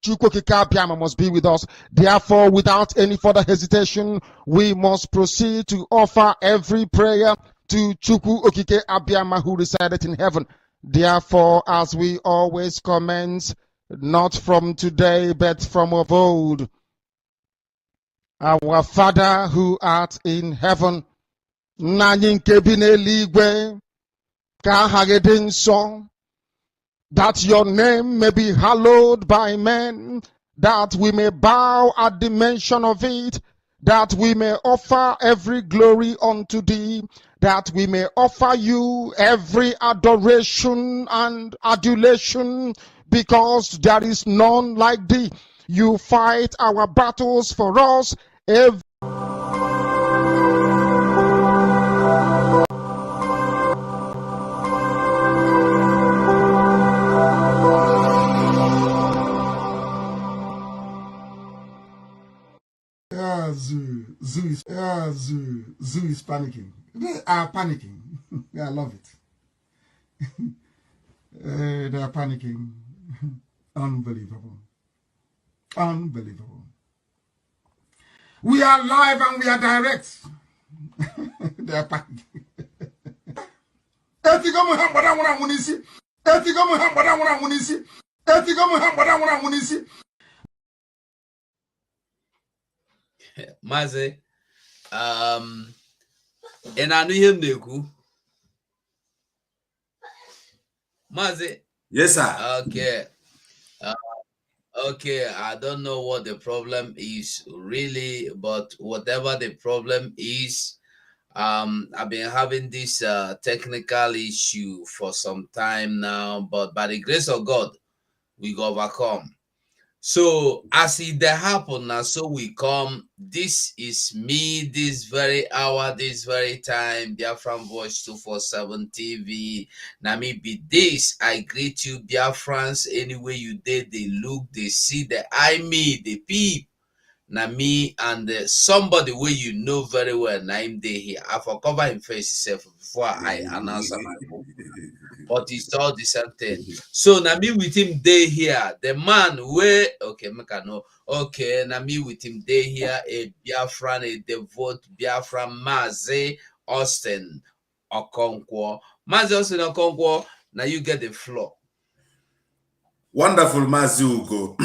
Chukwokika must be with us. Therefore, without any further hesitation, we must proceed to offer every prayer to Chukwu Okike Abiyama who resided in heaven. Therefore, as we always commence, not from today, but from of old, our Father who art in heaven, that your name may be hallowed by men, that we may bow at the mention of it, that we may offer every glory unto thee, that we may offer you every adoration and adulation, because there is none like thee. You fight our battles for us every Zoo is panicking. They are panicking. I love it. They are panicking. Unbelievable. Unbelievable. We are live and we are direct. They are panicking. Maze, and I knew him, Neku. Maze. Yes, sir. Okay. Okay, I don't know what the problem is really, but whatever the problem is, I've been having this technical issue for some time now, but by the grace of God, we go overcome. So as it happen now, so we come. This is me, this very hour, this very time, Biafran Voice 247 TV. Now me be this. I greet you, Biafrans, anyway you did, they look, they see, the eye me, the peep. Now me and somebody where you know very well, now him day here. I for cover him face himself before I announce my book. But it's all the same thing. So now me with him day here. The man where okay, make I know. Okay, now me with him day here, a Biafran, a devout Biafran Maze Austin Okonkwo. Maze Austin Okonkwo, now you get the floor. Wonderful, Mazugo.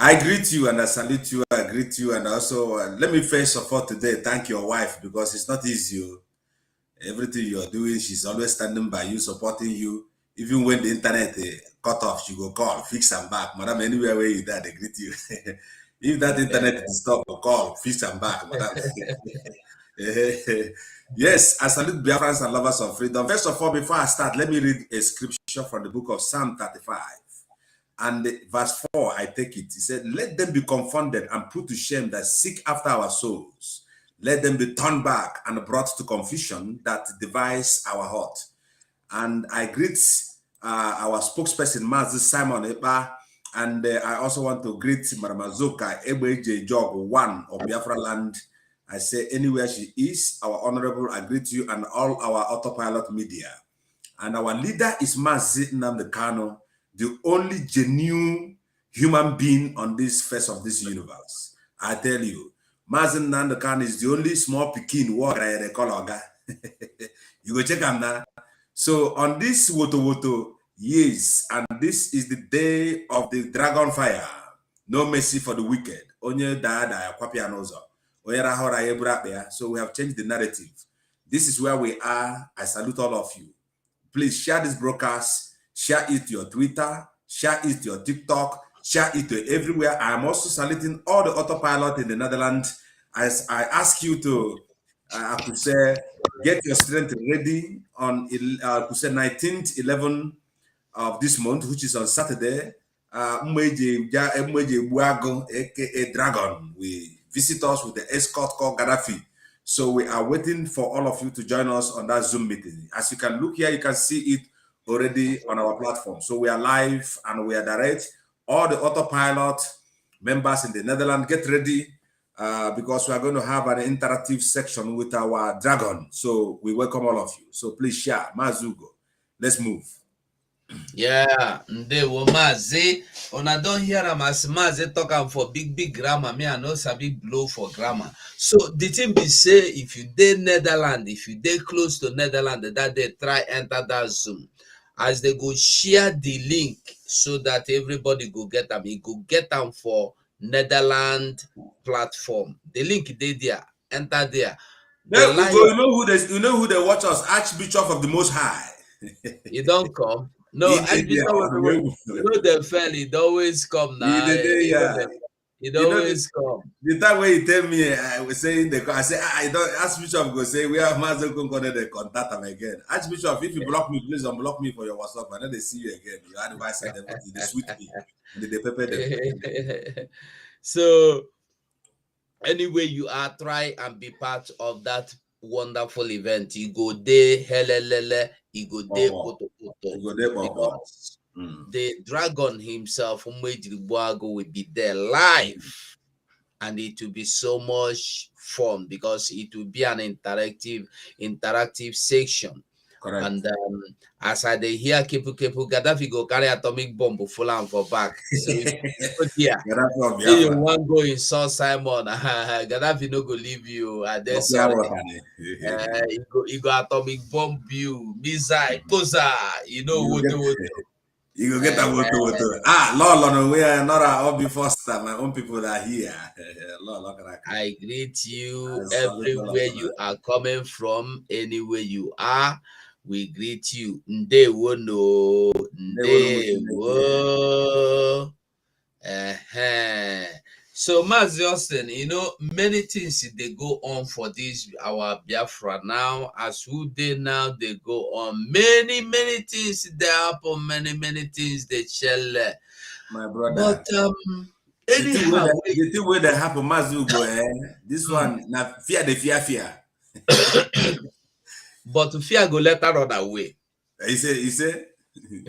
I greet you and I salute you. I greet you and also let me first of all today thank your wife, because it's not easy. Everything you're doing, she's always standing by you, supporting you. Even when the internet cut off, she go call, fix and back. Madam, anywhere where you there, they greet you. If that internet is stopped, call, fix and back, madam. Yes, I salute Biafrans and lovers of freedom. First of all, before I start, let me read a scripture from the book of Psalm 35. And verse 4, I take it. He said, let them be confounded and put to shame that seek after our souls. Let them be turned back and brought to confusion that devise our heart. And I greet our spokesperson, Mazi Simon Eba, and I also want to greet Madam Azoka Ebeje Jog 1 of Biafra land. I say anywhere she is, our honorable, I greet you and all our autopilot media. And our leader is Mazi Nnamdi Kanu, the only genuine human being on this face of this universe. I tell you, Mazi Nnamdi Kanu is the only small Pekin walker I call Oga. You go check him now. So on this Wotowoto, yes, and this is the day of the dragon fire. No mercy for the wicked. Onye da kwapianozo. So we have changed the narrative. This is where we are. I salute all of you. Please share this broadcast, share it to your Twitter, share it to your TikTok, share it to everywhere. I am also saluting all the autopilot in the Netherlands. As I ask you to, I could say, get your strength ready on, I could say, 19th, 11th of this month, which is on Saturday. aka Dragon, we visit us with the escort called Gaddafi. So we are waiting for all of you to join us on that Zoom meeting. As you can look here, you can see it already on our platform. So we are live and we are direct. All the autopilot members in the Netherlands, get ready because we are going to have an interactive section with our Dragon. So we welcome all of you. So please share. Mazugo. Let's move. Yeah, ndewo Mazi. Una don't hear am as Mazi talk am for big grammar. Me, I know sabi blow for grammar. So the thing be say, if you dey Netherlands, if you dey close to Netherlands, that day try enter that Zoom. As they go share the link so that everybody go get am. You go get am for Netherlands platform. The link dey there. Enter there. The Then lion, Ugo, you know who they watch us? Archbishop of the Most High. he don't come. No, He did Archbishop of the World, you know the fell, it always come He now. did You know yeah. the, it You know always come. the time when he tell me, I was saying I say I don't. Archbishop go say we have Master Concorder the contact him again. Archbishop, if you block me, please unblock me for your WhatsApp. I know they see you again. Your advice and everything. They sweet me. They pepper them. So anyway, you are try and be part of that wonderful event. You go there, helelele, you go there, You go there, because the dragon himself, Umwejiribuago, will be there live. And it will be so much fun because it will be an interactive section. Correct. And as I dey hear Kepu Gaddafi go carry atomic bomb full am for back. So if you go there, say you wan go insult Simon, Gaddafi no go leave you. And then sorry, he go atomic bomb you, missile, Koza, you know Wotowoto. You go get that Wotowoto. Lord, no, we are not our own before start. My own people are here. Lord, I greet you everywhere you are coming from, anywhere you are. We greet you. Ndewo no. Ndewo. So, Mazi Austin, you know, many things they go on for this our Biafra now. As who they now they go on. Many things they happen, many things they shall. My brother. But anyhow, the thing where that happen, Mazu go this one now fear. But fear go let her run away. He said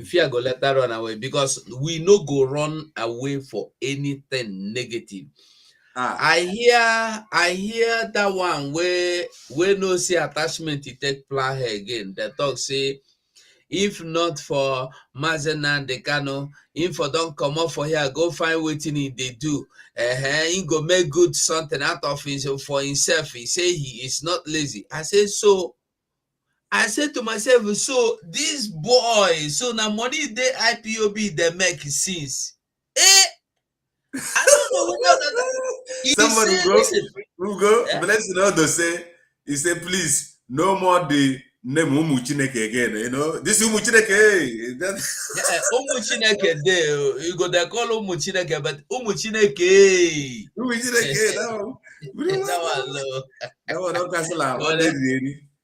Fear go let her run away because we no go run away for anything negative. I hear that one where no see attachment to take plan again. They talk say if not for Mazen Dekano, if for don't come up for here, go find waiting they do. He go make good something out of his for himself. He say he is not lazy. I said to myself, so this boy, so now money they IPOB they make since. I don't know whether somebody go, yeah? bless you know, they say, he said, please, no more the name Umuchineke again. You know, this Umuchineke. Umuchineke there, you go they call Umuchineke, but Umuchineke. Umuchineke, that one don't cancel out.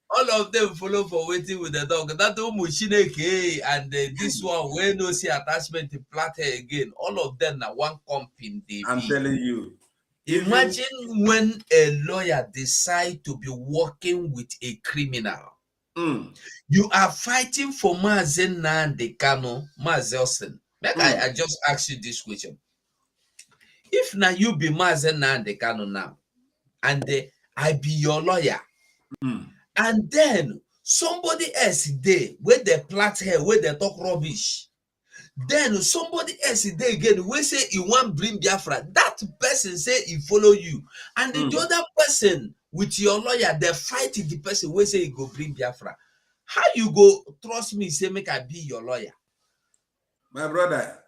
All of them follow for waiting with the dog. That Umuchineke and this one where no see attachment to platter again. All of them are one company. I'm telling you. Imagine when a lawyer decide to be working with a criminal. You are fighting for Mazen Nandekano, Mazelson. I just ask you this question. If now you be Mazen Nandekano now, and I be your lawyer, and then somebody else there, where they plait hair, where they talk rubbish, then somebody else there again, where say he want bring Biafra, that person say he follow you, and the other person with your lawyer, they fight the person where say he go bring Biafra. How you go trust me, say make I be your lawyer? My brother,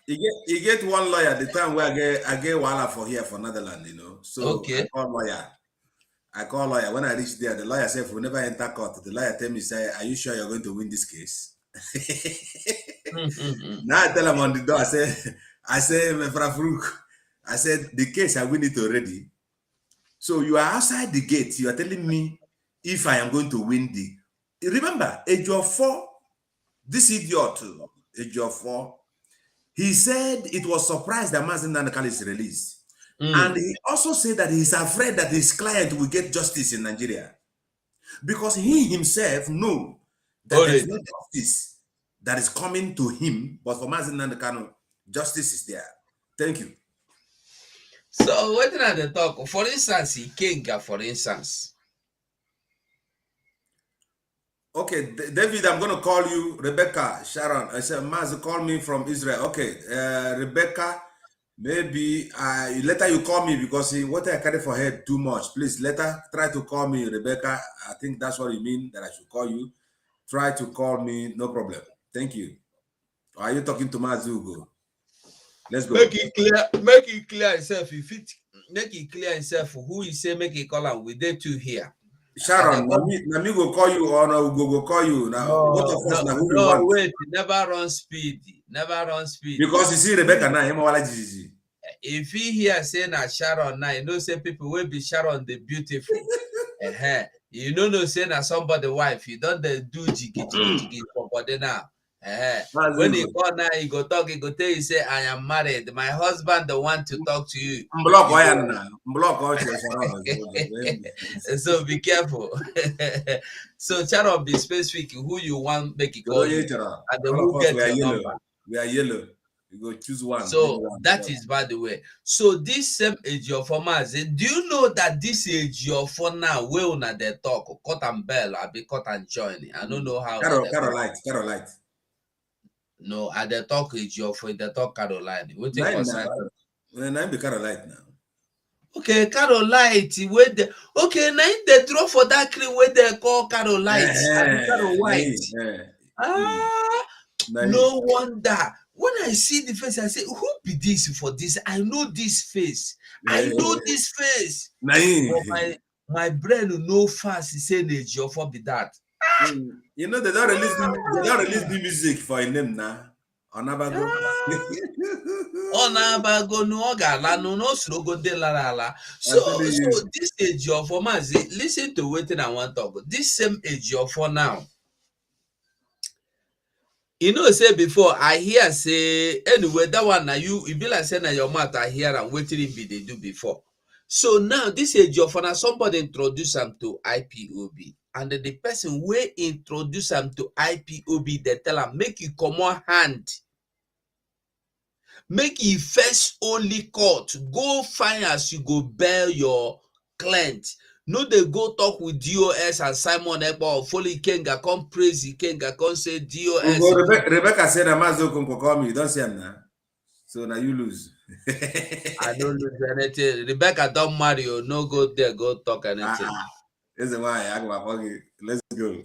you get one lawyer the time where I get wala for here for Netherlands, you know. So okay. I call lawyer. When I reach there, the lawyer said, "We never enter court." The lawyer tell me, "Say, are you sure you're going to win this case?" Now I tell him on the door. I say, I said, the case I win it already. So you are outside the gate. You are telling me if I am going to win the. Remember, age of 4. This idiot, age of 4. He said it was surprised that Mazen Nanakal is released. And he also said that he's afraid that his client will get justice in Nigeria. Because he himself knows that there is no justice that is coming to him, but for Mazen Nanakano, justice is there. Thank you. So what did they talk? For instance, he Kenga, for instance. Okay, David, I'm going to call you. Rebecca, Sharon. I said, Maz, call me from Israel. Okay, Rebecca, maybe later you call me because what I carry for head too much. Please, later try to call me, Rebecca. I think that's what you mean, that I should call you. Try to call me, no problem. Thank you. Are you talking to Mazugo? Let's go. Make it clear himself. If it make it clear himself who he say make it call him. We did two here. Sharon, Nami go call you or no, go call you. Now, both of us now who you want. Wait, never run speed. Never run speed. Because you see Rebecca now, if he hear saying that Sharon now, you know, say people will be Sharon the beautiful. You know, say that somebody wife, you don't do jiggy for body now. When he call now, he go talk, he go tell you, say, I am married. My husband the one to talk to you. So be careful. So Sharon, be specific who you want make it call you. And then who get your number. We are yellow. You go choose one. So that is by the way. So this same age of do you know that this age of for now we una the talk cut and bell I be cut and join. I don't know how. Carolite. No, at the talk age of for the talk Caroline. What you concern? I'm be Carolite now. Okay, Carolite. Where the okay now they draw for that cream where they call Carolite. Carol White. No wonder. When I see the face, I say, who be this for this? I know this face. I know this face. But my brain no fast saying age of be that. You know they don't release the music for a name now. Onabago. Onabago no gala no slogo de la. So this age of listen to what I want to talk. This same age of for now. You know, say before I hear say anyway that one now you be like saying your mouth I hear and waiting be they do before. So now this age of now somebody introduce them to IPOB and the person will introduce them to IPOB they tell them make you come on hand, make you first only court go find as you go bail your client. No, they go talk with DOS and Simon Ekpa or follow Ikenga, come praise Ikenga, come say DOS. Rebecca said, Amazo can call me. Don't say him now. So now you lose. I don't lose anything. Rebecca don't marry you. No go there, go talk anything. That's why okay, let's go.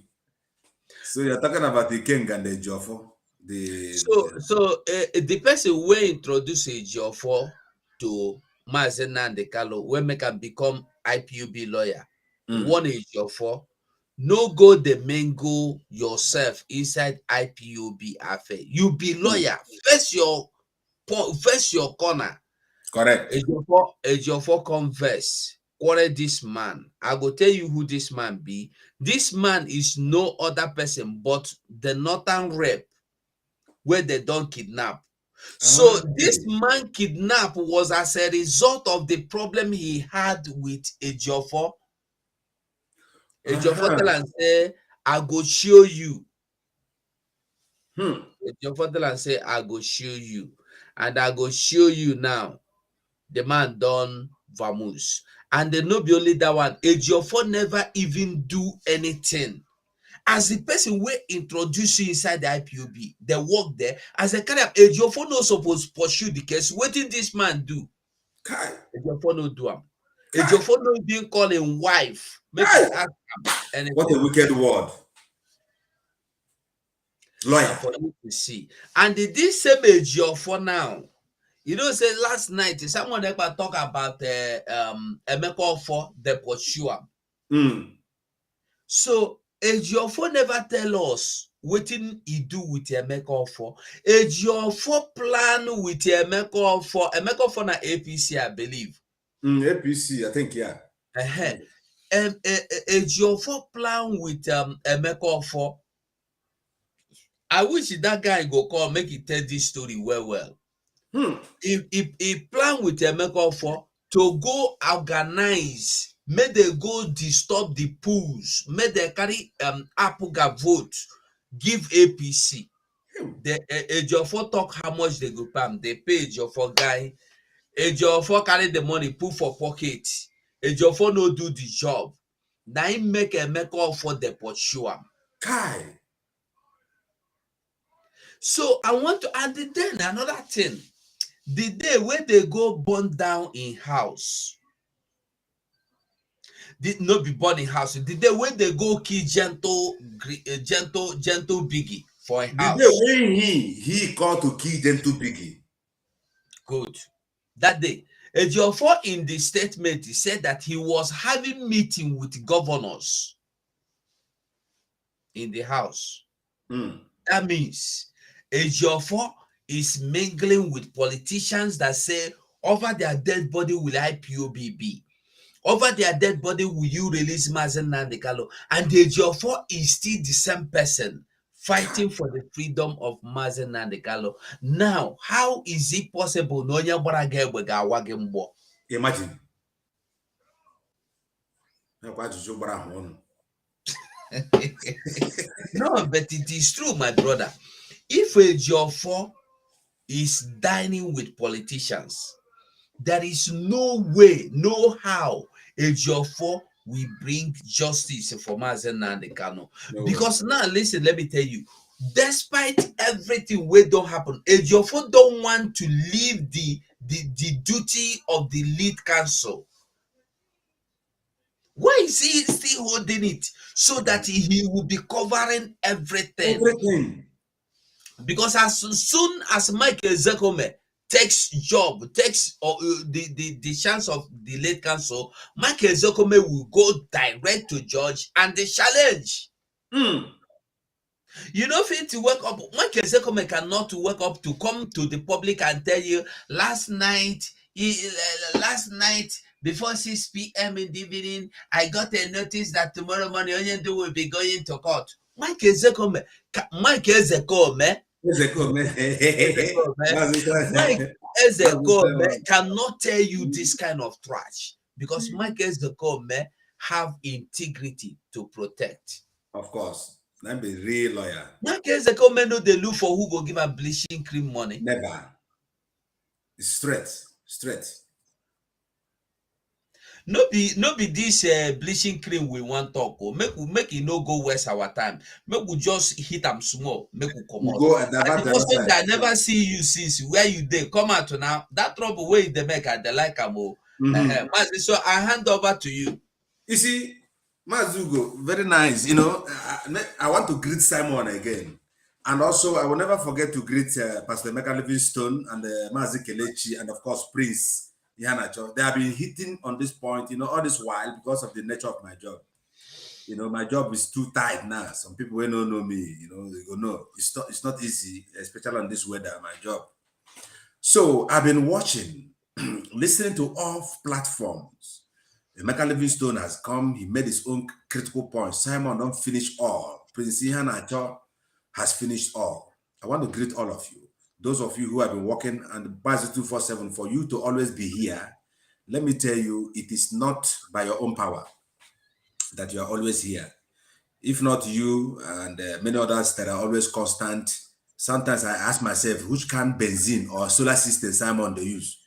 So you're talking about the King and the Joffo. The person will introduce a Joffo to Mazena and the Kalo when make can become IPUB lawyer. One is Joffo. No go the mango yourself inside IPUB affair. You be lawyer. First your corner. Correct. Ejiofor converse. Quarrel this man. I go tell you who this man be. This man is no other person but the northern rep where they don't kidnap. So this man kidnap was as a result of the problem he had with Ejiofor. Ejiofor tell and say, I go show you. Ejiofor tell and say, I go show you. And I go show you now. The man done vamoose. And they no be only that one. Ejiofor never even do anything. As the person will introduce you inside the IPOB, they work there. As a kind of Ejiofor no supposed pursue the case. What did this man do? Ejiofor no do him. Ejiofor no even call him wife. Make him ask him. What a wicked word. Lawyer. For you to see. And this same Ejiofor now, you know, say last night someone ever talk about Emeka Offor, the pursuer. So Ejiofor never tell us what he do with Emeka Offor. Ejiofor plan with Emeka Offor. Emeka Offor na APC, I believe. APC, I think, yeah. Ejiofor plan with Emeka Offor. I wish that guy go call make he tell this story well. He plan with Emeka Offor to go organize, may they go disturb the polls, may they carry Apuga vote, give APC. The Ejiofor talk how much they go pay. They pay Ejiofor guy. Ejiofor carry the money, put for pocket. Ejiofor no do the job. Now he make Emeka Offor the pursue him. Kai. So I want to add then another thing. The day when they go burn down in house, did not be born in house. The day when they go kill gentle biggie for a The day house. when he called to kill them too biggie. Good. That day, Ejiofor in the statement, he said that he was having meeting with governors in the house. That means Ejiofor is mingling with politicians that say over their dead body will IPOBB. Over their dead body will you release Mazen Nnamdi Kanu? And Ejiofor is still the same person fighting for the freedom of Mazen Nnamdi Kanu. Now, how is it possible? Imagine. No, but it is true, my brother. If Ejiofor is dining with politicians, there is no way, no how Ejiofor will bring justice for Mazen Nnamdi Kanu. Because now, listen, let me tell you, despite everything wey don't happen, Ejiofor don't want to leave the duty of the lead counsel. Why is he still holding it? So that he will be covering everything. Because as soon as Mike Ezekome takes the chance of the late counsel, Mike Ezekome will go direct to judge and the challenge. You know, fit to wake up. Mike Ezekome cannot wake up to come to the public and tell you last night before 6 p.m. in the evening, I got a notice that tomorrow morning Onyendu will be going to court. Mike Ezekome cannot tell you this kind of trash because Mike Ezekome have integrity to protect. Of course. That be real lawyer. Mike Ezekome no dey look for who go give am bleaching cream money. Never. It's straight. No be this bleaching cream we want talk. Make it no go waste our time. Make we just hit them small. Make we come out. Go at the person that never see you since where you dey come out now. That trouble where they make they like am. So I hand over to you. You see, Mazugo, very nice. You know, I want to greet Simon again. And also, I will never forget to greet Pastor Emeka Livingstone and Mazi Kelechi and, of course, Prince Ihanacho. They have been hitting on this point, you know, all this while because of the nature of my job. You know, my job is too tight now. Some people will not know me, you know, they go, no, it's not easy, especially on this weather, my job. So I've been watching, listening to all platforms. Emeka Livingstone has come, he made his own critical points. Simon don't finish all. Prince Ihanacho has finished all. I want to greet all of you. Those of you who have been working and Bible 247 for you to always be here. Let me tell you, it is not by your own power that you are always here. If not you and many others that are always constant, sometimes I ask myself, which can benzene or solar system Simon they use?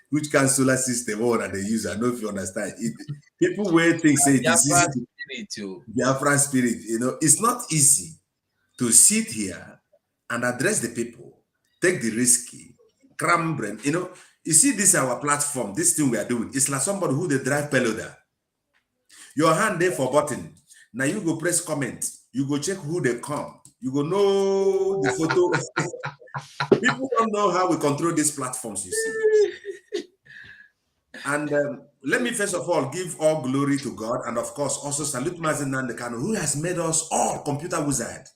Which can solar system or that they use? I don't know if you understand. People will think say it is easy to Biafra spirit. You know, it's not easy to sit here and address the people, take the risky, cram brain. You know, you see this our platform, this thing we are doing. It's like somebody who they drive peloda. Your hand there for button. Now you go press comment. You go check who they come. You go know the photo. People don't know how we control these platforms, you see. And let me first of all give all glory to God, and of course also salute Mazen Nnamdi Kanu, who has made us all computer wizard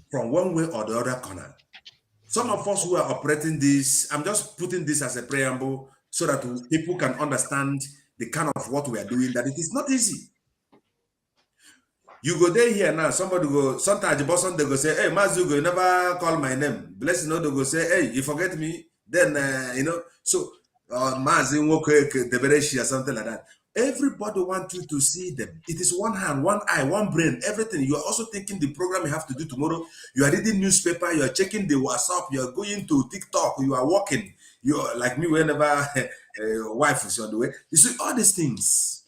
from one way or the other corner. Some of us who are operating this, I'm just putting this as a preamble so that people can understand the kind of what we are doing, that it is not easy. You go there here now, somebody go, sometimes the person they go say, hey, Mazugo, you never call my name. Blessing, they go say, hey, you forget me. Then, you know, so, Mazin or something like that. Everybody wants you to see them. It is one hand, one eye, one brain, everything. You are also thinking the program you have to do tomorrow. You are reading newspaper, you are checking the WhatsApp, you are going to TikTok, you are walking. You are like me whenever wife is on the way. You see all these things.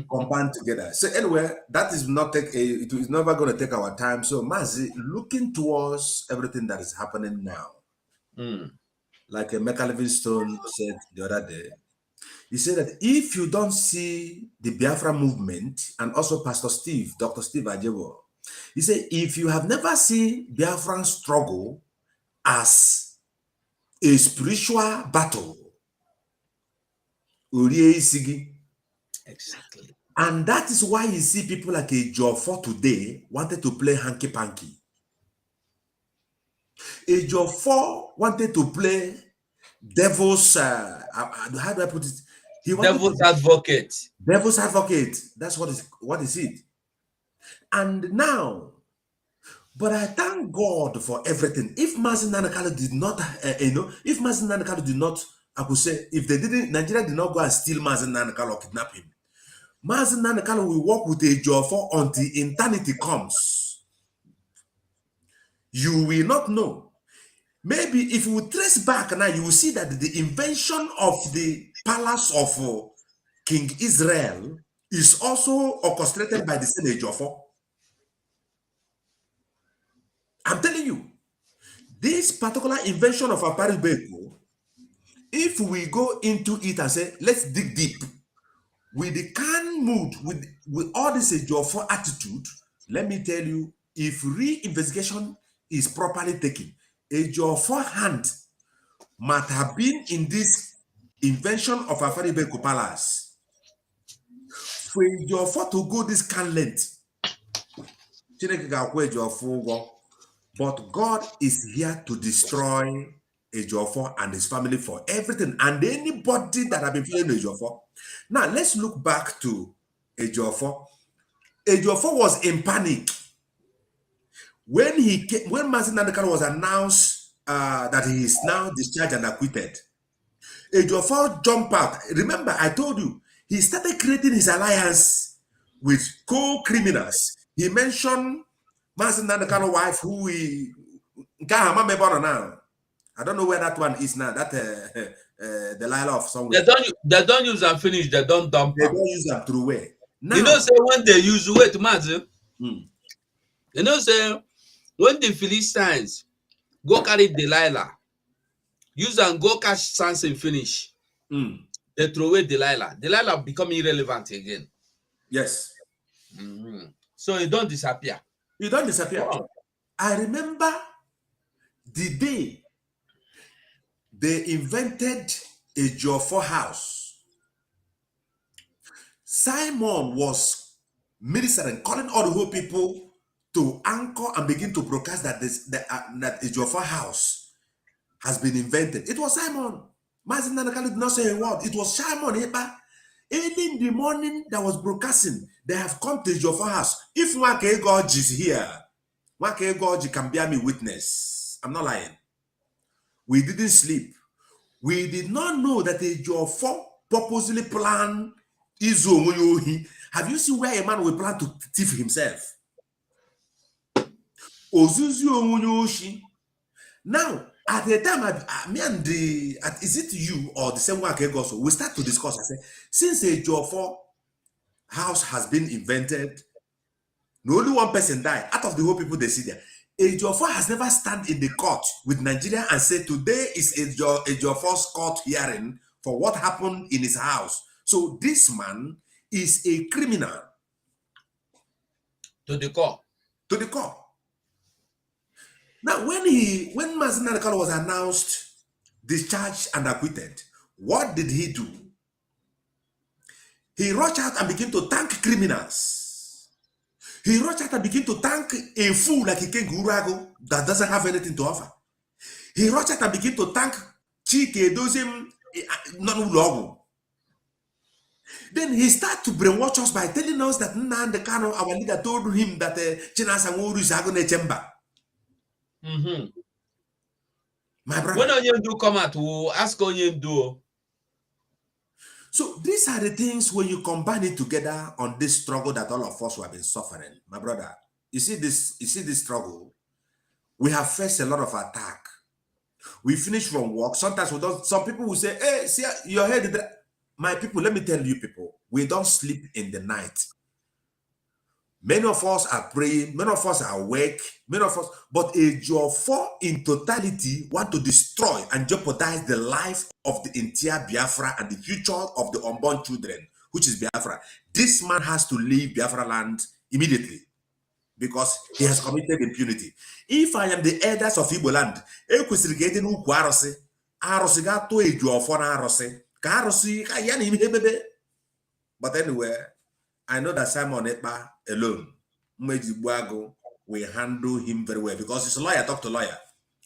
combined together. So anyway, that is not it is never going to take our time. So Mazi, looking towards everything that is happening now, like Emeka Livingstone said the other day, he said that if you don't see the Biafra movement, and also Pastor Steve, Dr. Steve Ajebo, he said, if you have never seen Biafran struggle as a spiritual battle, exactly. And that is why you see people like a Joffo today wanted to play hanky panky. A Joffo wanted to play devil's, how do I put it? He wanted Devil's to advocate. Devil's advocate. That's what is it. And now, but I thank God for everything. If Mazin Nanakalo did not, if Mazin Nanakalo did not, I could say, if they didn't, Nigeria did not go and steal Mazin Nanakalo or kidnap him, Mazin Nanakalo will work with a Joffo until eternity comes. You will not know. Maybe if you trace back now, you will see that the invention of the palace of King Israel is also orchestrated by the same Joffo. I'm telling you, this particular invention of Apari Beko, if we go into it and say, let's dig deep, with the can mood, with all this Joffo attitude, let me tell you, if re-investigation is properly taken, a Joffo hand might have been in this invention of Apari Beko Palace. For a Joffo to go this can length, but God is here to destroy Ejiofor and his family for everything and anybody that have been feeling Ejiofor. Now let's look back to Ejiofor. Ejiofor was in panic when Mazin Nanakalo was announced that he is now discharged and acquitted. Ejiofor jumped out. Remember, I told you he started creating his alliance with co-criminals. He mentioned Mazin Nanakalo's wife, who we now. I don't know where that one is now. That Delilah of somewhere. They don't use and finish. They don't dump. They don't use them through where. Now, You know, say when they use Mazin. You know, say when the Philistines go carry Delilah, use and go catch Samson finish. They throw away Delilah. Delilah become irrelevant again. Yes. So it don't disappear. You don't disappear. Oh. I remember the day they invented a Joffo house. Simon was ministering, calling all the whole people to anchor and begin to broadcast that that a Joffo house has been invented. It was Simon. Mazin Nanakalo did not say a word. It was Simon. Early in the morning that was broadcasting, they have come to Joffo house. If Wake God is here, Wake God can bear me witness. I'm not lying. We didn't sleep. We did not know that a Joffo purposely planned Izo. Have you seen where a man will plan to thief himself? Now, at the time, me and is it you or the same one also? We start to discuss. I say, since a Joffo house has been invented, no only one person died out of the whole people they see there. A Joffo has never stand in the court with Nigeria and say today is a Joffo's court hearing for what happened in his house. So this man is a criminal. To the core. To the core. Now, when Mazin Nanakalo was announced, discharged and acquitted, what did he do? He rushed out and began to thank criminals. He rushed out and began to thank a fool like King Urago that doesn't have anything to offer. He rushed out and began to thank Chike Dozim Nanulogo. Then he started to brainwash us by telling us that Nnamdi Kanu, our leader, told him that Chinasa Nguru is going to chamber. My brother. When Onyen do come out, we'll ask Onyen do. So these are the things when you combine it together on this struggle that all of us have been suffering. My brother, you see this struggle. We have faced a lot of attack. We finish from work. Sometimes we don't. Some people will say, "Hey, see your head." My people, let me tell you, people, We don't sleep in the night. Many of us are praying, many of us are awake, many of us, but a Jofo in totality want to destroy and jeopardize the life of the entire Biafra and the future of the unborn children, which is Biafra. This man has to leave Biafra land immediately because he has committed impunity. If I am the elders of Igbo land, but anyway, I know that Simon Ekpa alone, Mejibwago, will handle him very well because he's a lawyer, talk to lawyer,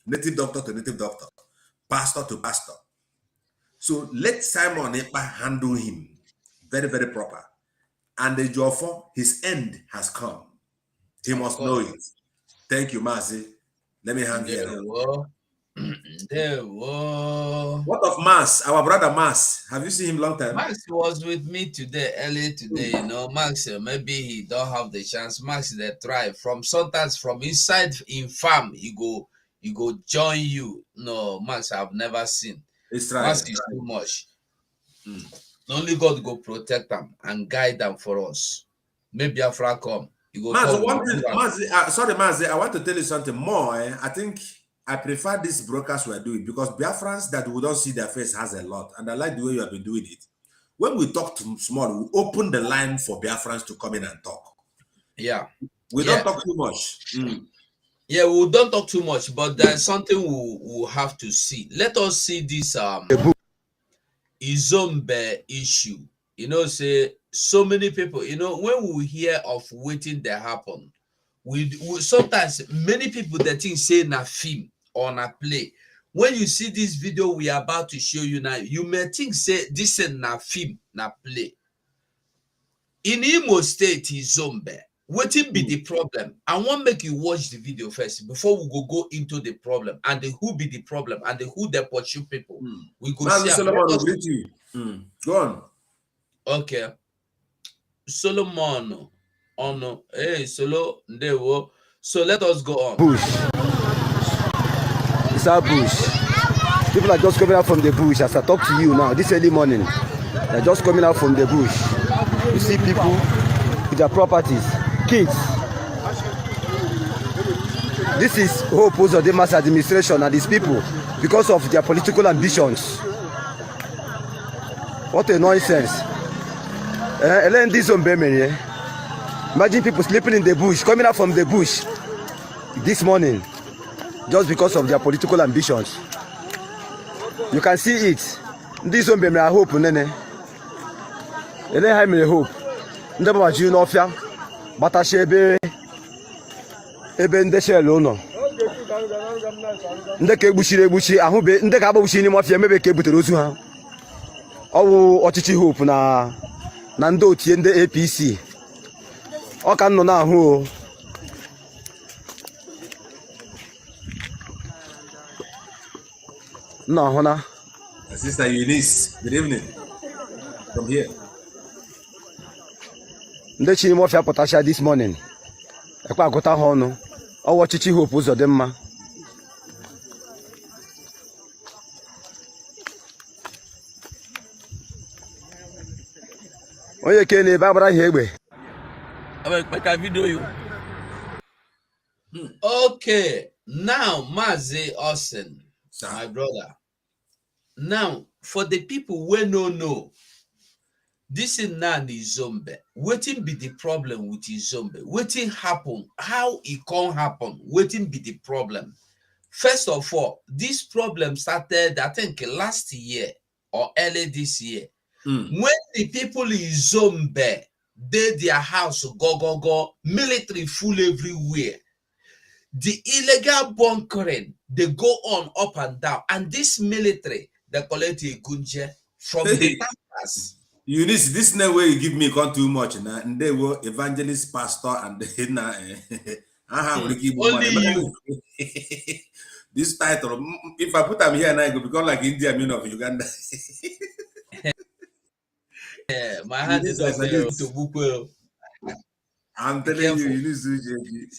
native doctor to native doctor, pastor to pastor. So let Simon Ekpa handle him very, very proper. And the Jofo, his end has come. He must know it. Thank you, Mazi. Let me hang here now. What of Mas, our brother Mas? Have you seen him long time? Max was with me today, earlier today. You know, Max, maybe he don't have the chance. Max, they try from sometimes from inside in farm, he go join you. No, Max, I've never seen. It's right. Max is too much. Only God go protect them and guide them for us. Maybe Biafra come. Sorry, Mazi, I want to tell you something more. I think I prefer these brokers we're doing because Biafrans that we don't see their face has a lot. And I like the way you have been doing it. When we talk to small, we open the line for Biafrans to come in and talk. Yeah. We don't talk too much. Yeah, we don't talk too much, but there's something we'll have to see. Let us see this Izombe issue. You know, say so many people, you know, when we hear of waiting that happen, we sometimes many people that think say na film or na play. When you see this video we are about to show you now, you may think say this is na film, na play. In Imo State, Izombe, waiting be the problem. I want make you watch the video first before we go into the problem and the who be the problem and the who they pursue people. We go see. Solomon, go on. Okay. Solomon. On hey Solo Ndewo. So let us go on. Bush. It's our bush. People are just coming out from the bush as I talk to you now, this early morning. They're just coming out from the bush. You see people with their properties, kids. This is whole pose of the mass administration and these people because of their political ambitions. What a nonsense. Imagine people sleeping in the bush, coming out from the bush this morning just because of their political ambitions. You can see it. This one be my hope, nene. Ele hai me hope. Ndeba wa ji no fia. Bata shebe ebe nde shelo no. Nde ka egbuchiri ahụ be nde ka agbabuchi ni mo fia mebe ka ebutere ozu ha. Owu ọchịchị hope na ndị otie ndị APC. Ọ ka nọ n'ahụ o. No, Hona. Sister Eunice, good evening. From here. Ndị chiri mọfịa pụtasha this morning. Ekwe agụta ha ọnụ. Ọwụ ọchịchị hope ụzọ dị mma. Onye ke na-ebe agbara ihe egbe. Okay, now Mazi Austin, my brother. Now, for the people we no know, this is not Izombe. Waiting be the problem with Izombe. Waiting happen. How it can happen? Waiting be the problem. First of all, this problem started, I think, last year or early this year. When the people in Izombe did their house go, military full everywhere. The illegal bunkering, they go on up and down. And this military, they collect a gunje from the tankers. Eunice, this is no way you give me too much. And they were evangelist, pastor, and only you. This title, if I put them here and I go become like India, I mean of Uganda. Yeah, my hand is up there to book. I'm telling you, you need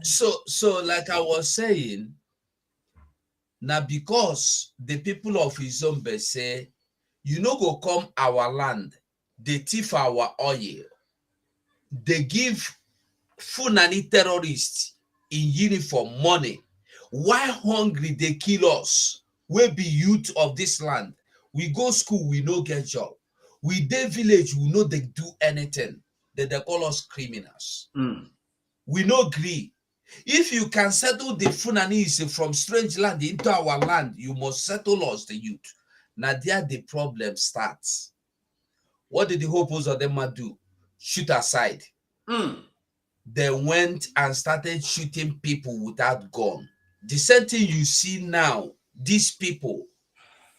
to. So like I was saying, now because the people of Izombe say, you know, go come our land, they thief our oil. They give Fulani terrorists in uniform money. Why hungry they kill us? We be youth of this land. We go school, we no get job. We dey village, we know they do anything. They call us criminals. We no agree. If you can settle the Funanis from strange land into our land, you must settle us, the youth. Now there the problem starts. What did the hopes of them do? Shoot aside. They went and started shooting people without gun. The same thing you see now, these people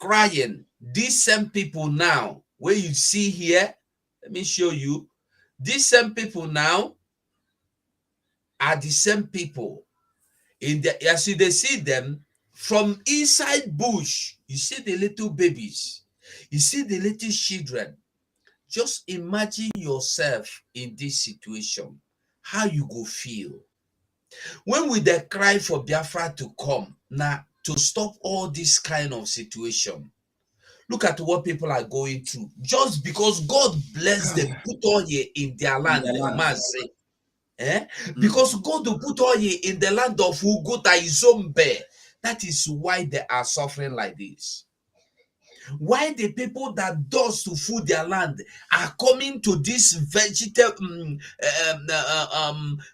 crying, these same people now, where you see here, let me show you, these same people now are the same people. As you see them from inside bush, you see the little babies, you see the little children. Just imagine yourself in this situation, how you go feel. When we dey cry for Biafra to come, now to stop all this kind of situation. Look at what people are going through. Just because God bless them, put oil in their land, because God will put oil in the land of Ugota Izombe. That is why they are suffering like this. Why the people that does to food their land are coming to this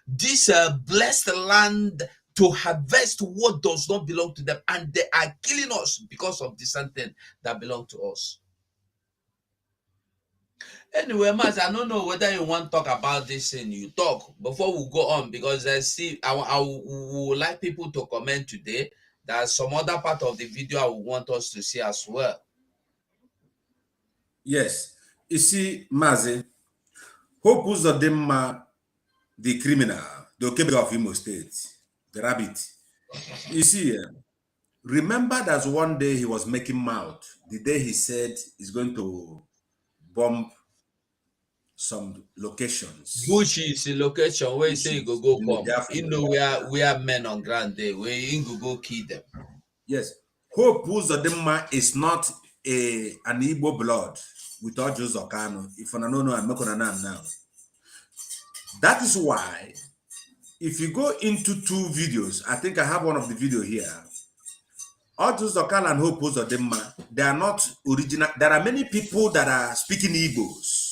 this blessed land to harvest what does not belong to them, and they are killing us because of the something that belong to us. Anyway, Mas, I don't know whether you want to talk about this and you talk before we go on, because I would like people to comment today. There's some other part of the video I would want us to see as well. Yes. You see, Mazi, Hope Uzodinma, the criminal, the Okebe of Imo State, the rabbit. You see, remember that one day he was making mouth, the day he said he's going to bomb some locations. Bush is a location where you say you go come. You know we are men on ground there where you go kill them. Yes. Hope Uzodinma is not an Igbo blood without Joseph Okano. If I don't know, I'm not gonna now. That is why, if you go into two videos, I think I have one of the video here. Joseph Okano and Hope Uzodinma, they are not original. There are many people that are speaking Igbos,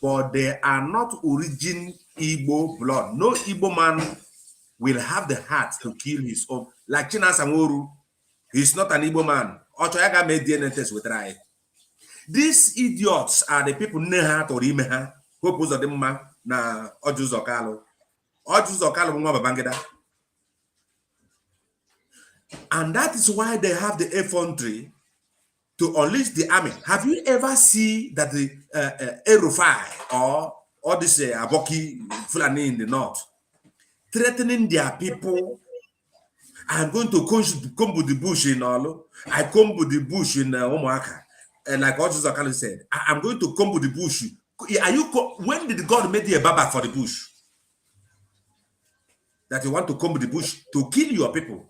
but they are not origin Igbo blood. No Igbo man will have the heart to kill his own. Like China Samoru, he's not an Igbo man. Ochoyaga made DNA test with Rai. These idiots are the people Neha or Imeha, Hope Uzodinma, na Joseph Okano. Joseph Okano nwa Babangida. And that is why they have the infantry to unleash the army. Have you ever seen that the Erufai or this Aboki Fulani in the north threatening their people? I'm going to come with the bush in Olo. I come with the bush in Omoaka. And like what Joseph Okano said, I'm going to come with the bush. When did God make you a baba for the bush? That you want to come with the bush to kill your people.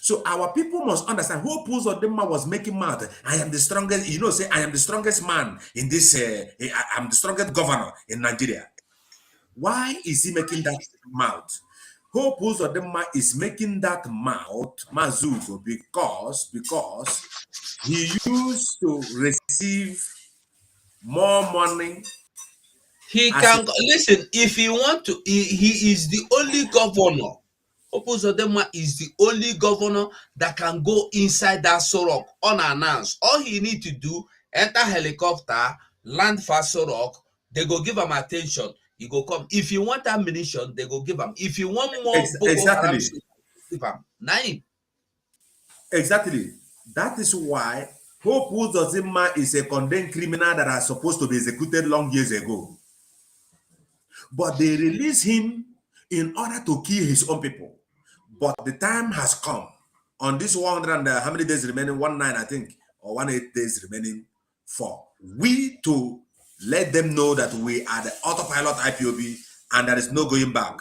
So our people must understand. Hope Uzodinma was making mouth. I am the strongest, say I am the strongest man in this, I'm the strongest governor in Nigeria. Why is he making that mouth? Hope Uzodinma is making that mouth, Mazuko, because he used to receive more money. He can listen if he want to. He is the only governor. Hope Uzodinma is the only governor that can go inside that Sorok unannounced. All he need to do, enter helicopter, land for Sorok. They go give him attention. He go come. If you want ammunition, they go give him. If you want more, exactly. Give him. Nine. Exactly. That is why Hope Uzodinma is a condemned criminal that are supposed to be executed long years ago. But they release him in order to kill his own people. But the time has come on this 100 and how many days remaining? 19, I think, or 18 days remaining for we to let them know that we are the autopilot IPOB and there is no going back.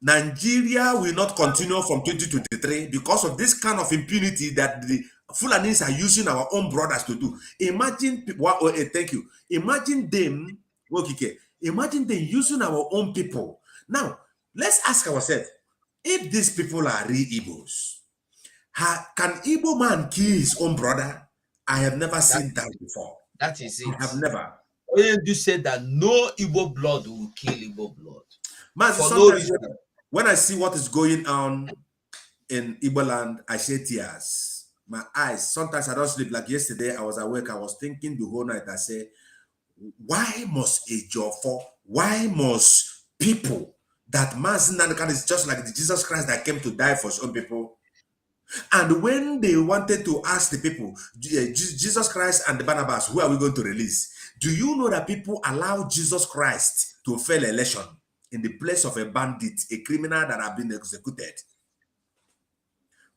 Nigeria will not continue from 2023 because of this kind of impunity that the Fulanis are using our own brothers to do. Imagine people. Thank you. Imagine them. Okay. Imagine them using our own people. Now, let's ask ourselves: if these people are real Igbos, can Igbo man kill his own brother? I have never seen that before. That is it. I have never. You said that no Igbo blood will kill Igbo blood. Man, for no reason. When I see what is going on in Igbo land, I shed tears. My eyes, sometimes I don't sleep. Like yesterday, I was awake. I was thinking the whole night. I said, why must a Jofo? Why must people that Mazinanakan is just like the Jesus Christ that came to die for some people? And when they wanted to ask the people, Jesus Christ and the Barnabas, who are we going to release? Do you know that people allow Jesus Christ to fail election in the place of a bandit, a criminal that have been executed?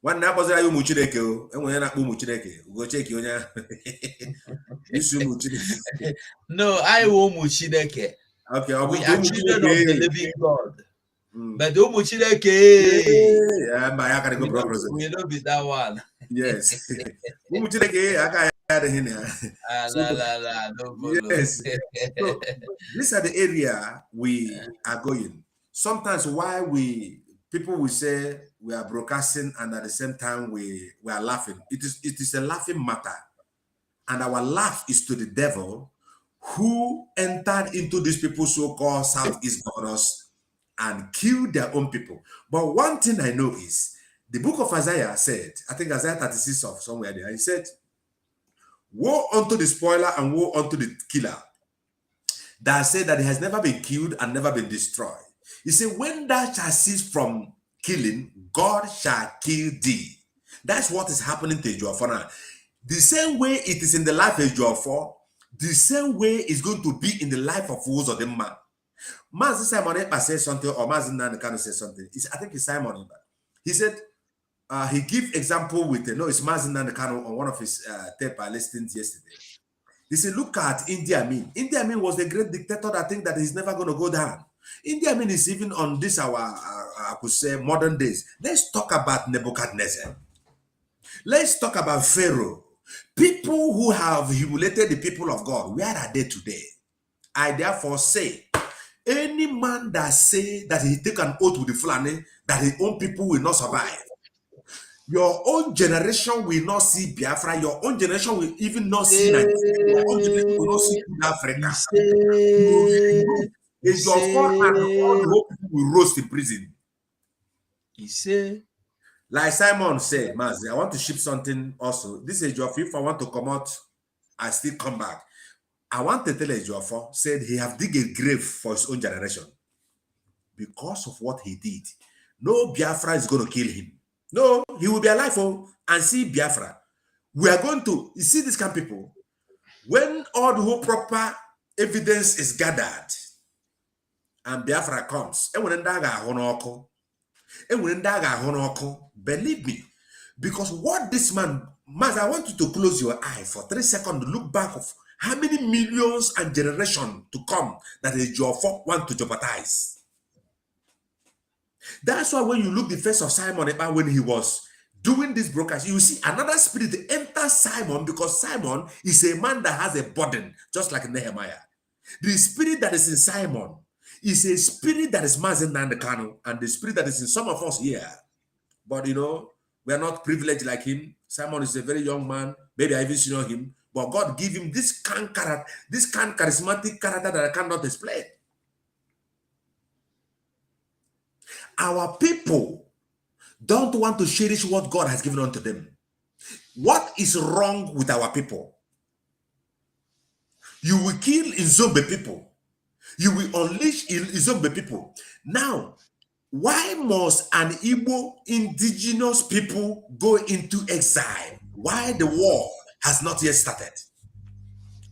One na pozira yu muchireke o, enwe na akpu muchireke, go check onya. Isu muchireke. No, I will muchireke. Okay, we are children of the living God. But the muchireke, yeah, my I go progress. We don't be that one. Yes. Muchireke, I got in here. Yes. So, these are the area we are going. Sometimes why people will say we are broadcasting and at the same time we are laughing. It is a laughing matter. And our laugh is to the devil who entered into these people so-called Southeast governors and killed their own people. But one thing I know is the book of Isaiah said, I think Isaiah 36 or somewhere there, he said, woe unto the spoiler and woe unto the killer that said that he has never been killed and never been destroyed. He said, when thou shalt cease from killing, God shall kill thee. That's what is happening to Ejiofor now. The same way it is in the life of Ejiofor, the same way is going to be in the life of Uzodimma. Mazi Simon Ekpa says something, or Mazi Nanekano says something. I think it's Simon Ekpa. He said, he gave example with, it's Mazi Nanekano on one of his tape listings yesterday. He said, look at Idi Amin. Idi Amin was the great dictator that think that he's never going to go down. Idi Amin is even on this, I could say, modern days. Let's talk about Nebuchadnezzar. Let's talk about Pharaoh. People who have humiliated the people of God, where are they today? I therefore say, any man that say that he take an oath with the Fulani, that his own people will not survive, your own generation will not see Biafra. Your own generation will even not see Nigeria. Your own generation will not see Africa. It's your fault, and all the whole people will roast in prison. He said, like Simon said, Mazi, I want to ship something also. This is your if I want to come out, I still come back. I want to tell Ejiofor said he have dig a grave for his own generation because of what he did. No Biafra is going to kill him. No, he will be alive and see Biafra. We are going to, you see these kind of people, when all the whole proper evidence is gathered and Biafra comes, believe me, because what this man, Maz, I want you to close your eye for 3 seconds to look back of how many millions and generations to come that Ejiofor want to jeopardize. That's why when you look the face of Simon Ekpa when he was doing this broadcast, you see another spirit enter Simon, because Simon is a man that has a burden, just like Nehemiah. The spirit that is in Simon is a spirit that is Mazi Nandekano, and the spirit that is in some of us here. But we are not privileged like him. Simon is a very young man. Maybe I even know him. But God give him this kind of charismatic character that I cannot explain. Our people don't want to cherish what God has given unto them. What is wrong with our people? You will kill Izombe people. You will unleash Izombe people. Now, why must an Igbo indigenous people go into exile? Why the war has not yet started?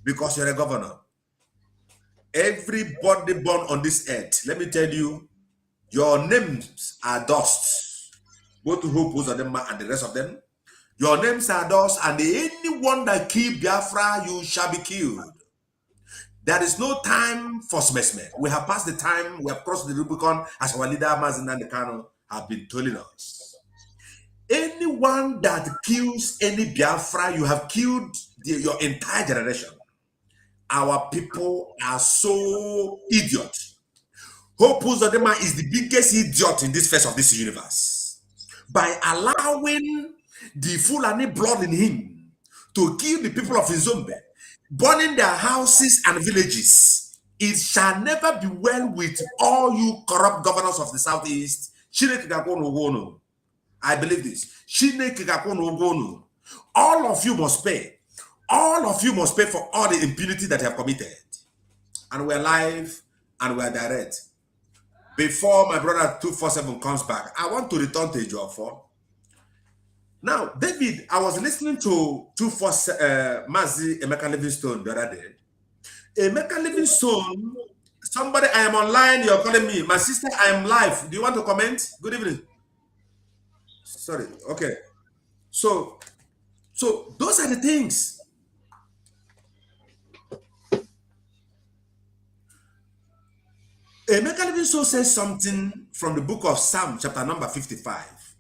Because you're a governor. Everybody born on this earth, let me tell you, your names are dust. Both who pose on them and the rest of them. Your names are dust, and anyone that kill Biafra, you shall be killed. There is no time for smesme. We have passed the time, we have crossed the Rubicon, as our leader Mazi Nandekano have been telling us. anyone that kills any Biafra, you have killed your entire generation. Our people are so idiot. Hope Uzodinma is the biggest idiot in this face of this universe. By allowing the Fulani blood in him to kill the people of Nzombe, burning their houses and villages, it shall never be well with all you corrupt governors of the Southeast. I believe this. All of you must pay. All of you must pay for all the impunity that you have committed. And we're live and we're direct. Before my brother 247 comes back, I want to return to Ejiofor. Now, David, I was listening to 247 Mazi Emeka Livingstone the other day. Emeka Livingstone, somebody, I am online, you're calling me. My sister, I am live. Do you want to comment? Good evening. Sorry, okay. So those are the things. Emeka Livingstone says something from the book of Psalm, chapter number 55.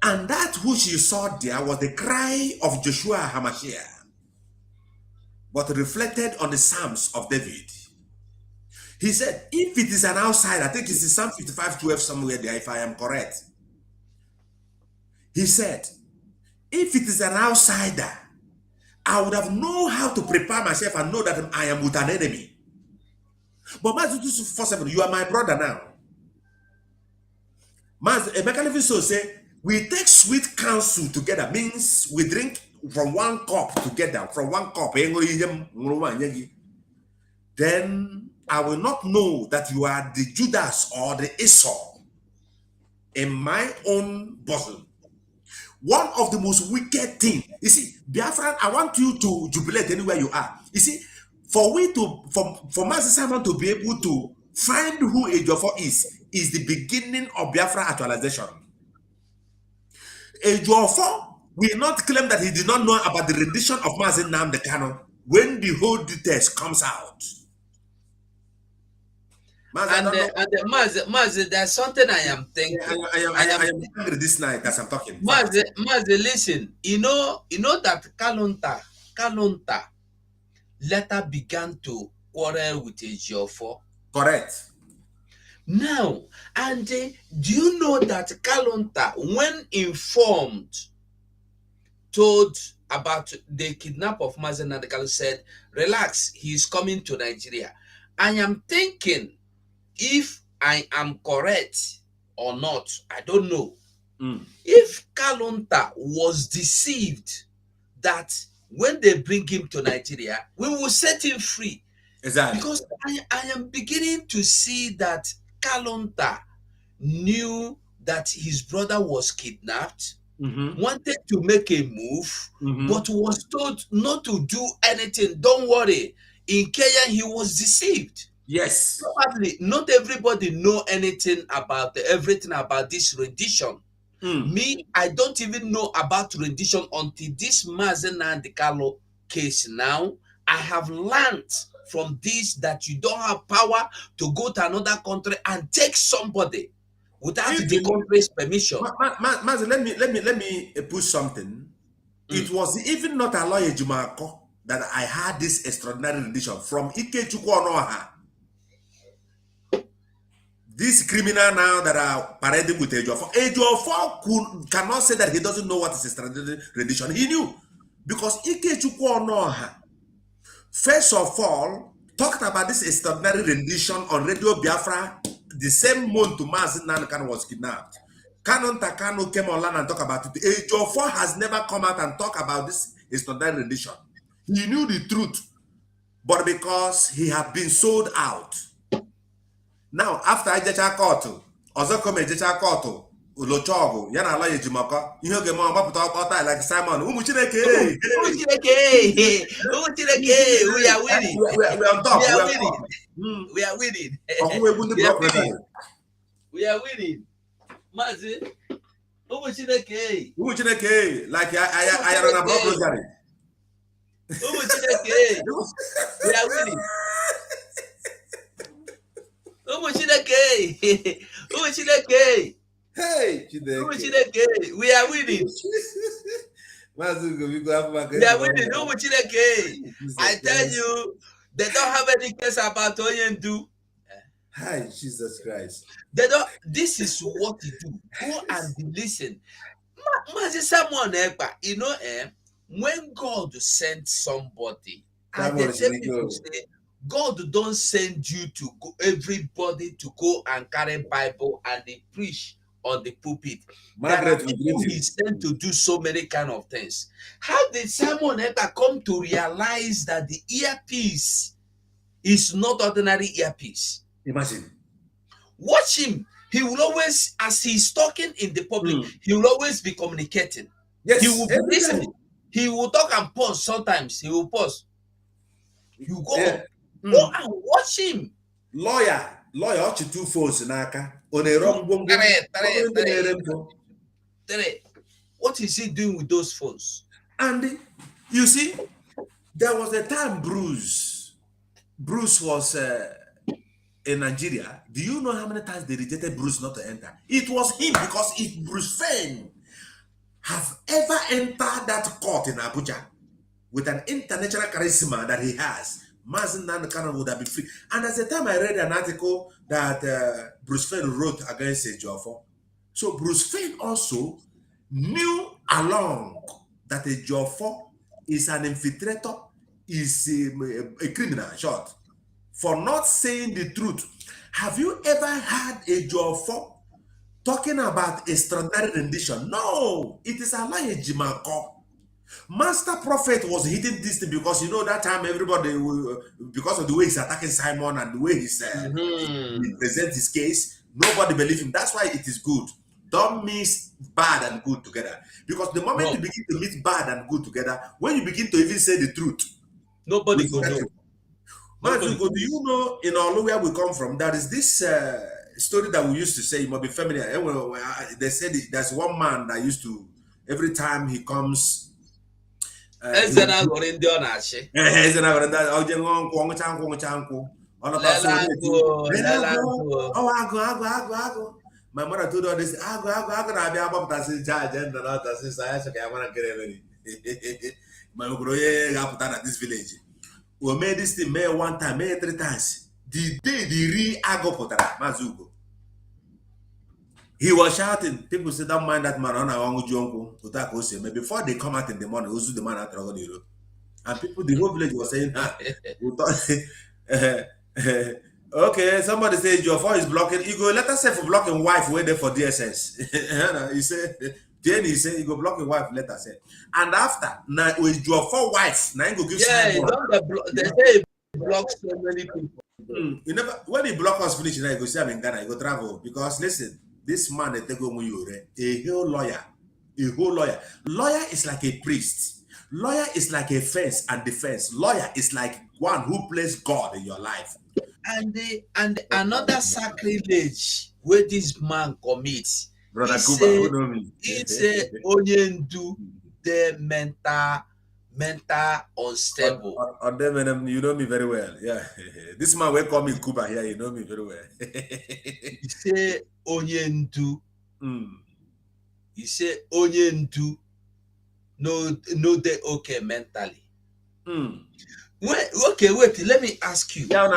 And that which you saw there was the cry of Joshua Hamashiach, but reflected on the Psalms of David. He said, if it is an outsider, I think it's in Psalm 55:12 somewhere there, if I am correct. He said, if it is an outsider, I would have known how to prepare myself and know that I am with an enemy. But Matthew 2:47, you are my brother now. Emeka Livingstone say, we take sweet counsel together, means we drink from one cup together, from one cup. Then I will not know that you are the Judas or the Esau in my own bosom. One of the most wicked things, you see, Biafra, I want you to jubilate anywhere you are. You see, for Master Simon to be able to find who Ejiofor is the beginning of Biafra actualization. Ejiofor will not claim that he did not know about the rendition of Mazi Nnamdi Kanu when the whole details comes out. Mazi, there's something I am thinking. I am angry this night as I'm talking. Mazi, listen. You know that Kalonta later began to quarrel with Ejiofor. Correct. Now, and do you know that Kalonta, when informed, told about the kidnap of Mazi Nnamdi Kanu, said, relax, he's coming to Nigeria. I am thinking, if I am correct or not, I don't know. If Kalonta was deceived that when they bring him to Nigeria, we will set him free. Exactly. Because I am beginning to see that Kalonta knew that his brother was kidnapped, wanted to make a move, but was told not to do anything. Don't worry. In Kenya, he was deceived. Yes. Probably not everybody know anything about everything about this rendition. Me, I don't even know about rendition until this Mazi Nnamdi Kanu case now. I have learned from this that you don't have power to go to another country and take somebody without the country's permission. Mazi, let me push something. It was even not a lawyer Jumako that I had this extraordinary rendition from Ikechukwu Onoha. This criminal now that are parading with Ejiofor. Ejiofor cannot say that he doesn't know what is extraordinary rendition. He knew. Because Ikechukwu Onoha, first of all, talked about this extraordinary rendition on Radio Biafra the same month Mazi Nnamdi Kanu was kidnapped. Kalonta Kanu came online and talked about it. Ejiofor has never come out and talked about this extraordinary rendition. He knew the truth, but because he had been sold out. Now, after Ejecha Kotu, Ozokome Ejecha Kotu, Ulochogu, Yana Lawyer Jimaka, you know, like Simon, Umuchireke, we are winning. We are on top. We are winning. We are winning. Mazi, Umuchireke, like I run a block rosary. We are winning. Hey, we are winning. We are winning. I tell you, they don't have any case about Oyendu. Hi, Jesus Christ. They don't. This is what you do. Go and listen. Someone, you know, when God sent somebody, and they tell people say, God don't send you to go, everybody to go and carry Bible and they preach on the pulpit. Margaret, there are people he sent to do so many kind of things. How did Simon ever come to realize that the earpiece is not ordinary earpiece? Imagine. Watch him. He will always, as he's talking in the public, he will always be communicating. Yes, he will be listening. He will talk and pause. Sometimes he will pause. You go, go and watch him. Lawyer, watch 2 phones in Aka. What is he doing with those phones? And you see, there was a time Bruce was in Nigeria. Do you know how many times they rejected Bruce not to enter? It was him, because if Bruce Fein have ever entered that court in Abuja with an international charisma that he has, Mazen Nanakana would have been free. And at the time I read an article that Bruce Fein wrote against Ejiofor. So Bruce Fein also knew along that Ejiofor is an infiltrator, is a criminal, short, for not saying the truth. Have you ever had Ejiofor talking about extraordinary rendition? No, it is a lie, Jimako. Master Prophet was hitting this thing because, you know, that time everybody, because of the way he's attacking Simon and the way he presents his case, nobody believes him. That's why it is good. Don't mix bad and good together. Because the moment you begin to mix bad and good together, when you begin to even say the truth, nobody will know. Mazugo, do you know in Olu where we come from, there is this story that we used to say, you might be familiar. They said there's one man that used to, every time he comes, my mother told her this, I gonna be about to say judge and not as I want to get ready. My at this village. We made this thing made 1 time, made 3 times. The day the re-agopotara, Mazugo. He was shouting. People said, don't mind that man on our own jungle. Before they come out in the morning, the man at Rogodiro. And people, the whole village was saying, okay, somebody says your phone is blocking. You go, let us say for blocking wife, wait there for DSS. He said, then he said, you go block your wife, let us say. And after, now with your 4 wives, now you go give they say block so many people. You never, when he block us finish, you go see him in Ghana, you go travel. Because listen, this man, a whole lawyer. Lawyer is like a priest. Lawyer is like a fence and defense. Lawyer is like one who plays God in your life. And another sacrilege where this man commits. Brother Kuba, who know me? It's a Onyendu, the mental unstable. You know me very well. Yeah. This man will call me Kuba here. You know me very well. He say Onyendu. He say Onyendu. No, they okay mentally. Okay, wait. Let me ask you. Now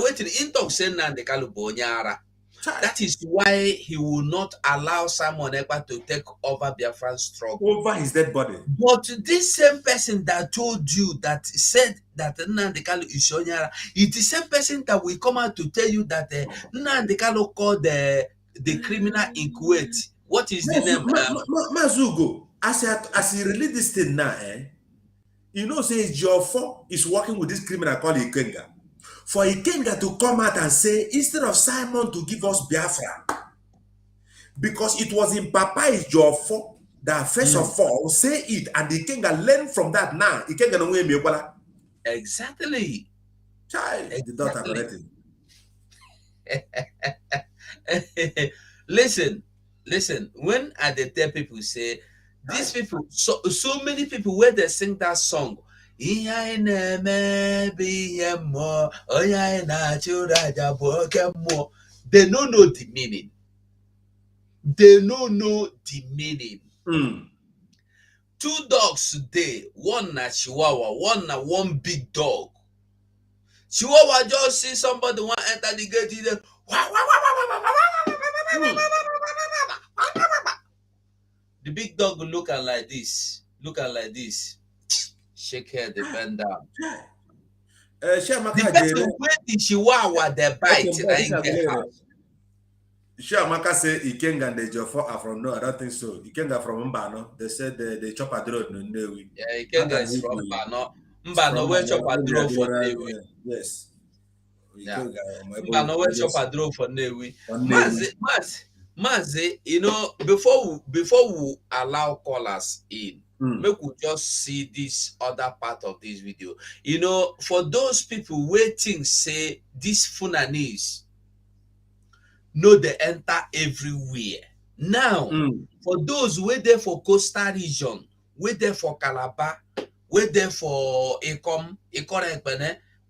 wait. In talk say na de kalubonyara. That is why he will not allow Simon Ekpa to take over Biafran struggle. Over his dead body. But this same person that told you, that said that Nnamdi Kanu is Onyara, is the same person that will come out to tell you that Nnamdi Kanu called the criminal in Kuwait. What is the name? Mazugo, as he released this thing now, you know, say Ejiofor is working with this criminal called Ikenga. For Ikenga to come out and say, instead of Simon to give us Biafra, because it was in Papa Ejiofor that first of all say it, and Ikenga learn from that now. Ikenga no way. Exactly. Child, the daughter corrected. Listen. When I tell people say these people, so many people where they sing that song. You They don't know the meaning. They don't know the meaning. Two dogs today, one na Chihuahua, one big dog. Chihuahua just see somebody want enter the gate, he just the big dog look at like this, shake head, they bend down. The person wey the Chihuahua they bite, Amaka say Ikenga and the Jofo are from no, I don't think so. Ikenga from Mbano. They said the chopper drone in Newi. Yeah, Ikenga is from Mbano. Mbano where chopper drone for Newi. Yes. Yeah. Mbano where chopper drone for Newi. Mazi, you know, before we allow callers in, make we just see this other part of this video. You know, for those people waiting, say these Funanis know they enter everywhere. Now, for those wait there for coastal region, wait there for Calabar, wait there for Ekom,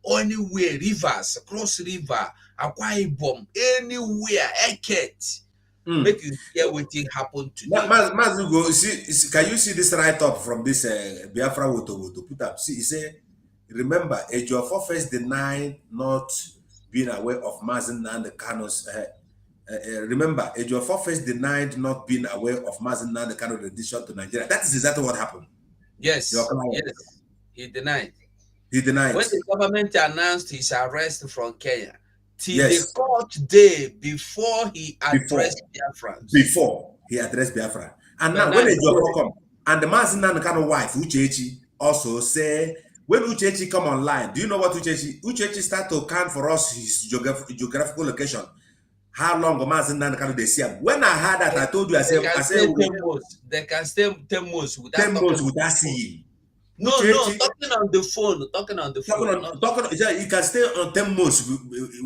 or anywhere, rivers, cross river, Akwa Ibom, anywhere, Eket. Make you hear what thing happen to them. Mazugo, can you see this write-up from this Biafra Wotowoto? Put up. See, he say, remember, Ejiofor first denied not being aware of Mazen and the Kano's. Remember, Ejiofor first denied not being aware of Mazen and the Kano's rendition to Nigeria. That is exactly what happened. Yes, yes, he denied. He denied. When the government announced his arrest from Kenya, till the court day before he addressed Biafra. Before he addressed Biafra. And now when Ejiofor come, and the Mazen and the Kano wife, Uchechi, also say, when Uchechi come online, do you know what Uchechi start to count for us his geographical location? How long Mazen and the Kano they see him? When I heard that, I told you, I said, they can stay 10 months without seeing. No, talking on the phone. You can stay on 10 months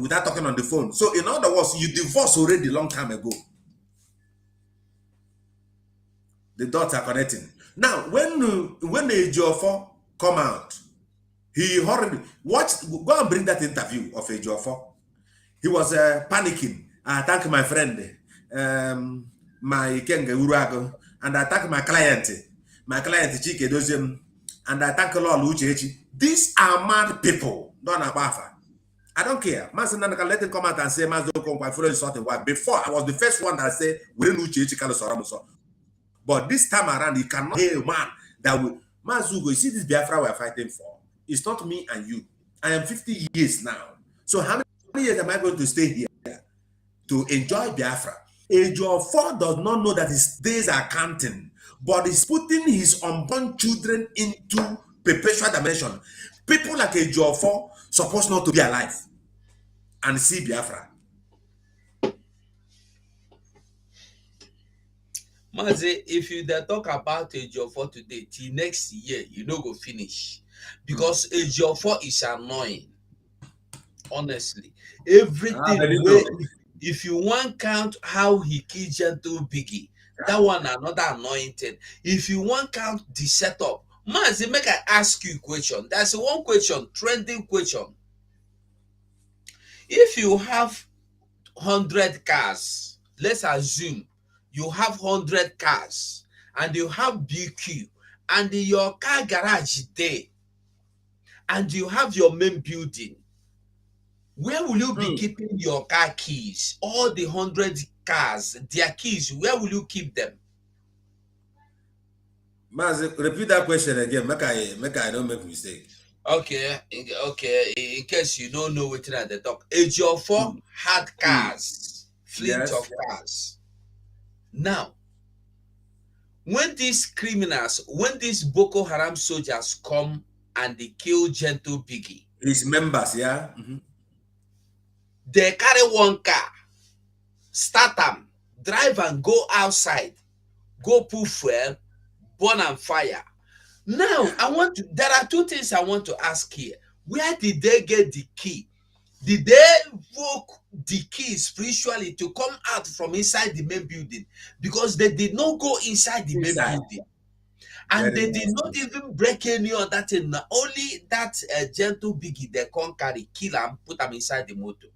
without talking on the phone. So in other words, you divorced already long time ago. The dots are connecting. Now, when Ejiofor come out, he hurried. Go and bring that interview of Ejiofor. He was panicking. I thank my friend, my Kenga Urago, and I thank my client Chike Dozem. And I thank Lord Uchechi. These are mad people. Don't Biafra. I don't care. Master Nanaka let him come out and say Master Okonkwo follow something. Why? Before I was the first one that said we didn't Uchechi Kalosoramuso. But this time around, you cannot hear a man that will Mazugo. You see this Biafra we're fighting for. It's not me and you. I am 50 years now. So how many years am I going to stay here to enjoy Biafra? Ejiofor does not know that his days are counting. But he's putting his unborn children into perpetual dimension. People like Ejiofor supposed not to be alive and see Biafra. Mazi, if you talk about Ejiofor today, till next year, you know go finish. Because Ejiofor is annoying. Honestly. Everything, if you want count how he killed Gentle Biggie, that one another annoying thing. If you want count the setup, Mazi, make I ask you a question. That's one question, trending question. If you have 100 cars, let's assume you have 100 cars and you have BQ and your car garage there and you have your main building, where will you be keeping your car keys? All the 100 cars, their keys, where will you keep them? Mazi, repeat that question again. Make I don't make mistake. Okay. In case you don't know what they talk, Ejiofor had cars, fleet of cars. Now, when these criminals, when these Boko Haram soldiers come and they kill Gentle Biggie, his members, they carry one car, start them, drive and go outside, go put fuel, burn and fire. Now, there are two things I want to ask here. Where did they get the key? Did they invoke the key spiritually to come out from inside the main building? Because they did not go inside the main building. And they did not even break any other thing. Only that Gentle Biggie they can't carry, kill and put them inside the motor.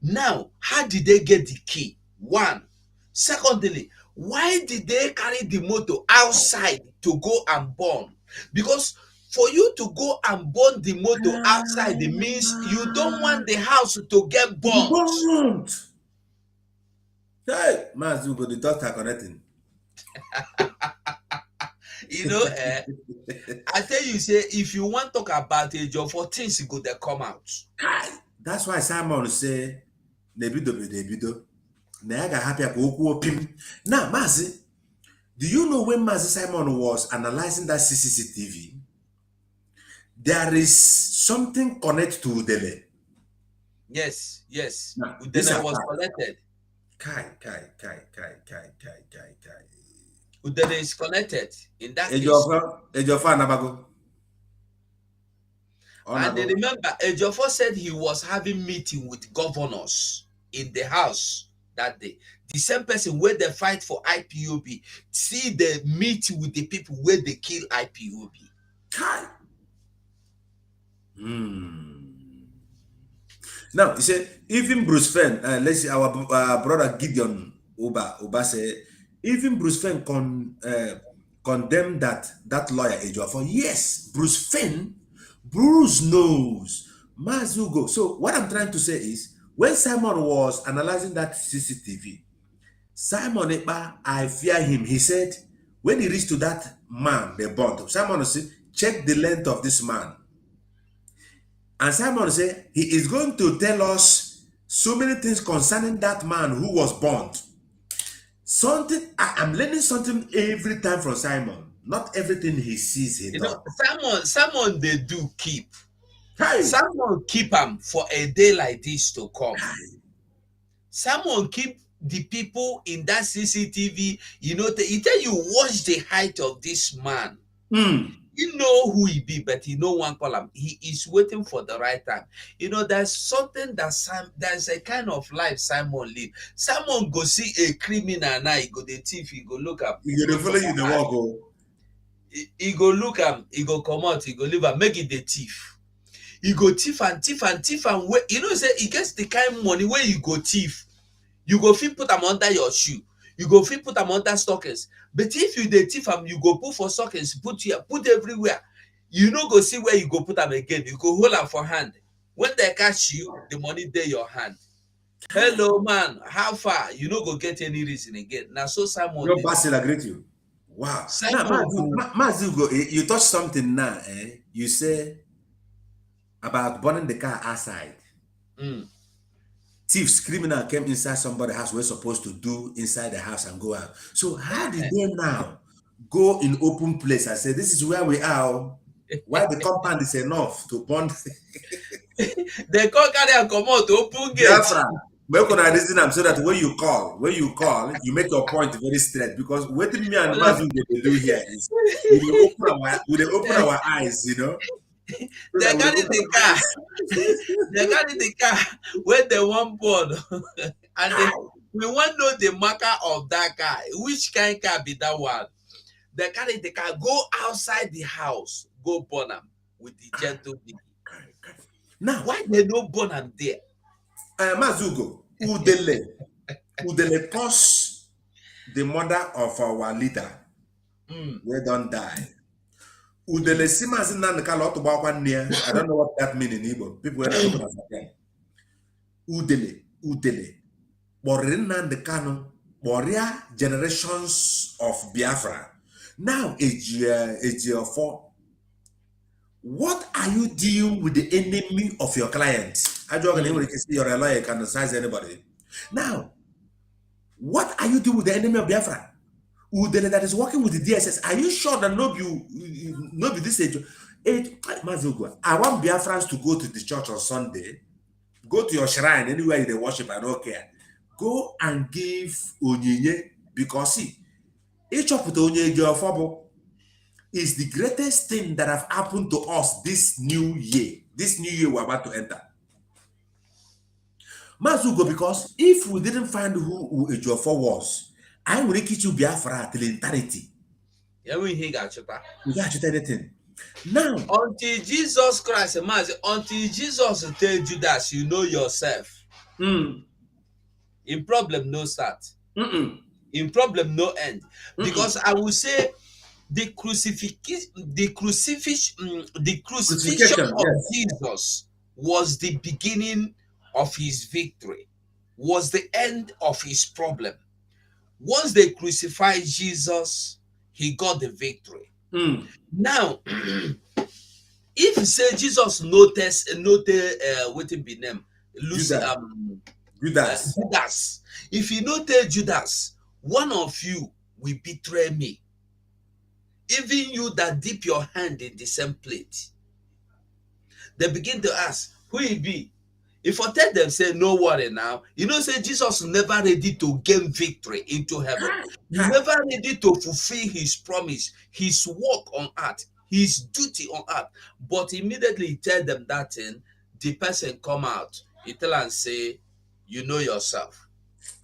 Now, how did they get the key? One. Secondly, why did they carry the motor outside to go and burn? Because for you to go and burn the motor outside, it means you don't want the house to get burnt. Hey, Mazugo, the dots are connecting. You know, I tell you, say, if you want to talk about a job for things, go they come out. That's why Simon say, Nebido. Naga happy opim. Now, Mazi, do you know when Mazi Simon was analyzing that CCTV? There is something connected to Udele. Yes. Now, Udele was connected. Kai. Udele is connected in that case. Ejiofor Nabago. And they remember, Ejiofor said he was having meeting with governors in the house that day. The same person where they fight for IPOB, see they meet with the people where they kill IPOB. Kai. Now, he said, even Bruce Fenn, let's see, our brother Gideon Uba said, even Bruce Fenn condemned that lawyer Ejiofor. Yes, Bruce knows. Mazugo. So what I'm trying to say is, when Simon was analyzing that CCTV, Simon Ekpa, I fear him. He said, when he reached to that man, they burned. Simon said, check the length of this man. And Simon said, he is going to tell us so many things concerning that man who was burnt. Something, I'm learning something every time from Simon. Not everything he sees, he does. Simon, they do keep. Hey. Simon keep him for a day like this to come. Simon keep the people in that CCTV, you know, he tell you, watch the height of this man. You know who he be, but he no one call him. He is waiting for the right time. You know, there's something there's a kind of life Simon live. Simon go see a criminal now, he go the thief, he go look up. He go follow you the walk. He go look him, he go come out, he go leave him, make it the thief. He go thief and wait. You know, say he gets the kind of money where you go thief. You go fit put them under your shoe. You go fit put them under stockings. But if you dey thief them, you go put for stockings, put here, put everywhere. You no go see where you go put them again. You go hold them for hand. When they catch you, the money dey your hand. Hello, man. How far? You no go get any reason again. Now, so Simon. Your boss will agree to you. Wow. Now, Mazugo, you touch something now. You say about burning the car outside. Thieves, criminal came inside somebody's house we're supposed to do inside the house and go out. So how did they now go in open place and say, this is where we are? Why the compound is enough to burn? They can't carry and come out to open gate. Biafra, we're going to reason them so that when you call, you make your point very straight. Because what me and Mazu do here is we open our eyes, you know. They carry the car. They carry the car where they want board. And we want to know the marker of that car. Which kind of car be that one? They carry the car, go outside the house, go burn them with the gentle baby. Now, why they no burn them there? Mazugo, Udele curse the mother of our leader. We don't die. Udele simas in the color to near. I don't know what that means in Igbo. People are talking about Udele. Borinan the canon, Boria generations of Biafra. Now, age year 4. What are you doing with the enemy of your client? I don't know if you're a lawyer, can size anybody. Now, what are you doing with the enemy of Biafra? Udele that is working with the DSS. Are you sure that no be this age? Mazugo, I want Biafrans to go to the church on Sunday, go to your shrine, anywhere they worship, I don't care. Go and give Onyinye, because see, each of the Onyinye is the greatest thing that have happened to us this new year. This new year we're about to enter. Mazugo, because if we didn't find who Ejiofor was, I will teach you Biafra till eternity. Yeah, we got anything. Now, until Jesus Christ, until Jesus tell Judas, you know yourself. In problem, no start. Mm-mm. In problem, no end. Mm-mm. Because I will say the crucifixion Crucifixion, of yes. Jesus was the beginning of his victory, was the end of his problem. Once they crucified Jesus, he got the victory. Now, if you say Jesus noted what it be name, Lucy, Judas. Judas. If he noted Judas, one of you will betray me. Even you that dip your hand in the same plate. They begin to ask, who it be? If I tell them, say, no worry now, you know, say Jesus never ready to gain victory into heaven. He never ready to fulfill his promise, his work on earth, his duty on earth. But immediately he tell them that thing, the person come out, he tell and say, you know yourself.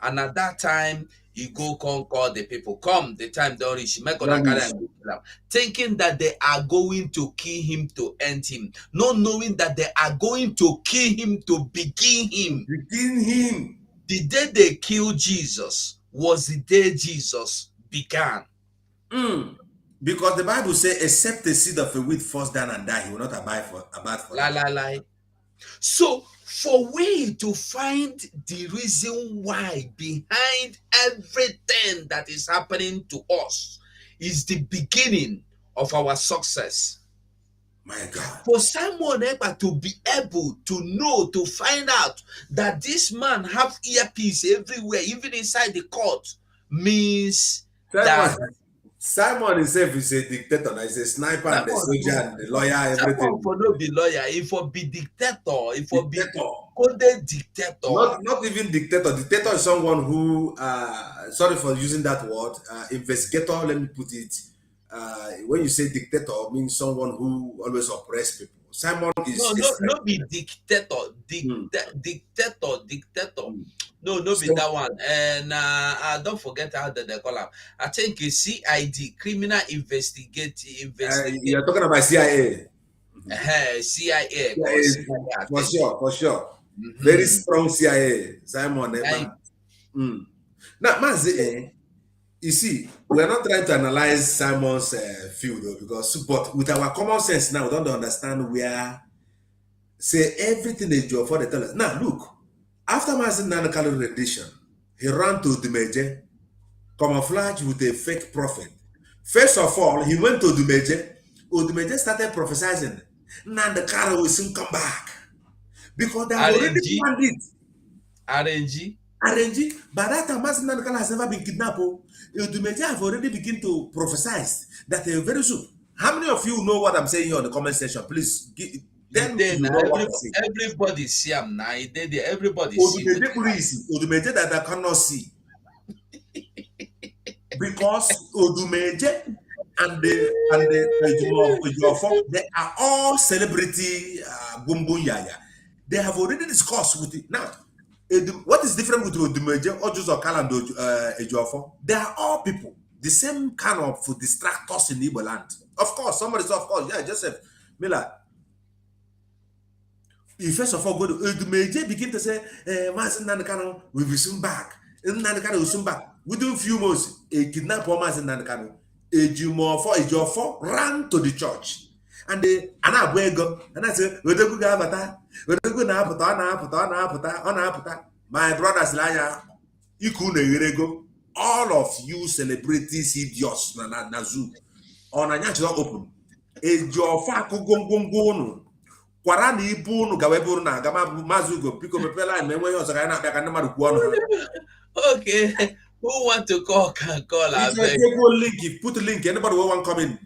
And at that time, he go call the people. Come, the time don't reach. Make una carry am go kill am. Thinking that they are going to kill him to end him, not knowing that they are going to kill him to begin him. Begin him. The day they killed Jesus was the day Jesus began. Because the Bible says, except the seed of a wheat falls down and die, he will not abide forever. So, for we to find the reason why behind everything that is happening to us is the beginning of our success. My God. For Simon Ekpa to be able to know, to find out that this man have earpiece everywhere, even inside the court, means that Simon himself is a dictator. He's a sniper and a soldier and a lawyer, everything. Simon for no be lawyer, if for be dictator, if for be Dictator. coded dictator. Not even dictator. Dictator is someone who, sorry for using that word, investigator, let me put it. When you say dictator, it means someone who always oppress people. Simon is no be dictator, dictator. No be that one. And don't forget how they call him. I think it's CID, criminal investigative. You're talking about CIA. CIA, for sure. Very strong CIA, Simon. Now, Mazi, you see, we're not trying to analyze Simon's field though, but with our common sense now, we don't understand where say everything they do for the tell us. Now, look, after Mazin Nanakalu rendition, he ran to Dumeje, camouflage with a fake prophet. First of all, he went to Dumeje. Dumeje started prophesying. Now the car will soon come back because they have already planned it. RNG. By that time, Mazin Nanakalu has never been kidnapped. Dumeje have already begun to prophesy that very soon. How many of you know what I'm saying here on the comment section? Please everybody see him now. Everybody see. Odumeje that I cannot see. Because Odumeje and the they are all celebrity Gumbu Yaya. They have already discussed with it. Now, what is different with Odumeje, Ojus Okala and Ejiofor? They are all people. The same kind of distractors in Igbo land. Of course, Joseph Miller. You first of all go to Odumeje begin to say, Mazin Nanakano will be soon back. Nanakano will soon back. Within a few months, a kidnapper Mazin Nanakano, Ejiofor ran to the church. And Anabuego, and I said, my brothers, Laya, all of you celebrities, idiots, Nazu, on a natural open. Ejiofor Kugongongonu. Kwara na ibu unu gawa ebe unu na-aga mazugo biko mepela na enweghị ọzọ ka na abịa ka ndị mmadụ kwuo ọnụ ha. Okay, who want to call can call. Link, put a link. Anybody who want come in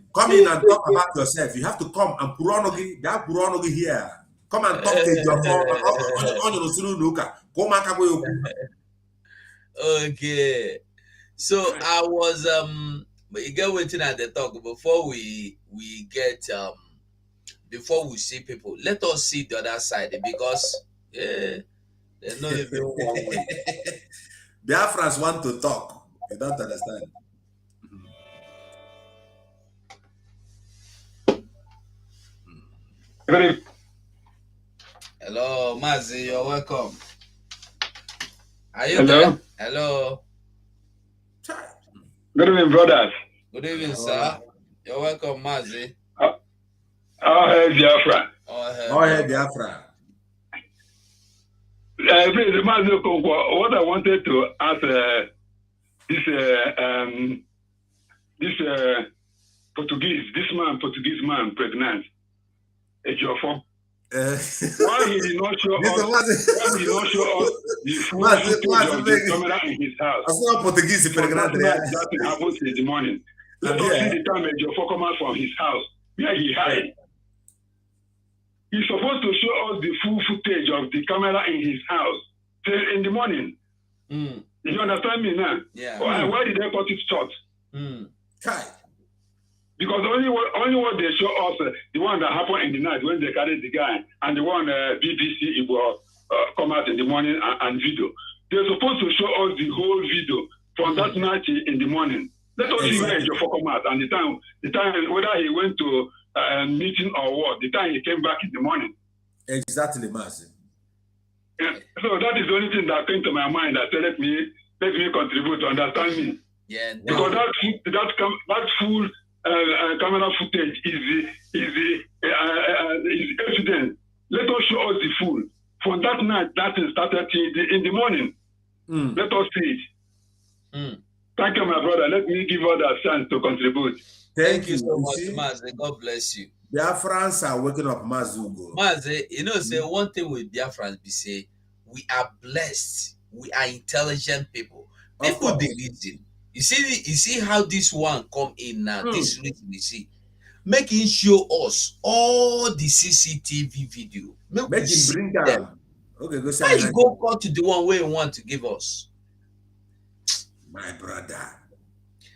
and talk about yourself. You have to come and put on here. Come and talk to your phone. Okay, so I was you get waiting at the talk before we get before we see people. Let us see the other side because there's not even one way. Biafrans want to talk. You don't understand. Hello, Mazi, you're welcome. Are you Hello? there? Hello. Good evening, brothers. Good evening, sir. You're welcome, Mazi. All hail Biafra. All hail Biafra. Please, Mazi Okonkwo, what I wanted to ask this Portuguese man pregnant, Ejiofor. Why he did not show us? Why he did not show us the full footage of the camera in his house? I saw Portuguese pregnant. That happened in the morning. Let us see the time Ejiofor come out from his house where he hid. He's supposed to show us the full footage of the camera in his house in the morning. You understand me now? Yeah. Why did they cut it short? Because only what they show us, the one that happened in the night when they carried the guy, and the one BBC it will come out in the morning and video. They're supposed to show us the whole video from that night in the morning. Let us see where Ejiofor come out and the time whether he went to a meeting or what. The time he came back in the morning. Exactly, Mazi. Yeah. So that is the only thing that came to my mind. That said, let me contribute to understand me. Yeah. No. Because that full camera footage is evidence. Let us show us the full. From that night, that thing started in the morning. Let us see it. Thank you, my brother. Let me give others a chance to contribute. Thank you so much, Mazi. God bless you. Biafrans are waking up, Mazugo. Mazi, say one thing with Biafrans be say, we are blessed. We are intelligent people. People they reason. You see how this one come in now. This reason you see, make him show us all the CCTV video. Make him bring down. Okay, go say. Why you go call to the one where you want to give us? My brother.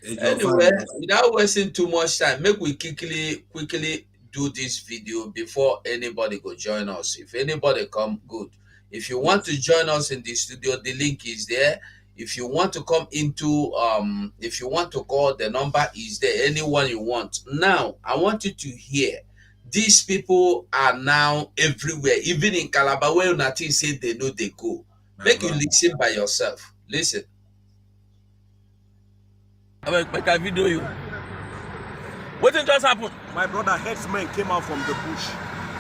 Anyway, without wasting too much time, make we quickly do this video before anybody go join us. If anybody come, good. If you want to join us in the studio, the link is there. If you want to come into if you want to call, the number is there. Anyone you want. Now, I want you to hear. These people are now everywhere, even in Calabar, where nothing say they know they go. Make you listen by yourself. Listen. Make I video you. What did just happen? My brother headsman came out from the bush.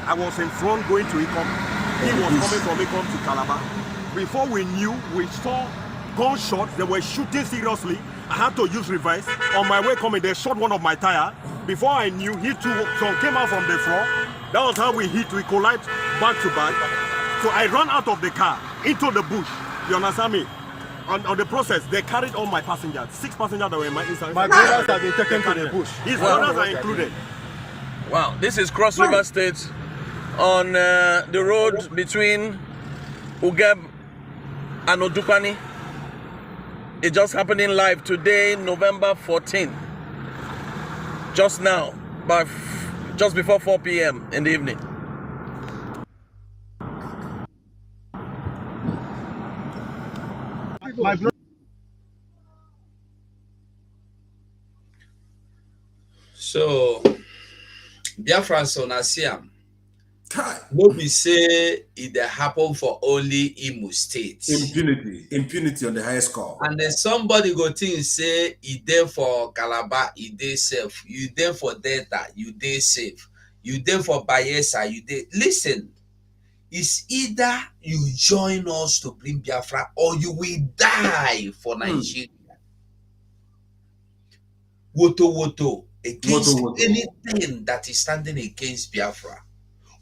I was in front going to Ikom. He was coming from Ikom to Calabar. Before we knew, we saw gunshots. They were shooting seriously. I had to use reverse. On my way coming, they shot one of my tire. Before I knew, he too came out from the front. That was how we collide back to back. So I ran out of the car into the bush. You understand me? On the process, they carried all my passengers. 6 passengers that were in my inside. My brothers have been taken to the bush. His brothers are included. Wow, this is Cross River State on the road between Ugeb and Odupani. It's just happening live today, November 14th. Just now, just before 4 p.m. in the evening. So, Biafra son Asiam. No be say it happen for only Imo State. Impunity on the highest score. And then somebody go think say it there for Calabar, it there safe. You there for Delta, you there safe. You there for Bayelsa, you there. Listen, it's either you join us to bring Biafra or you will die for Nigeria. Wotowoto against anything that is standing against Biafra.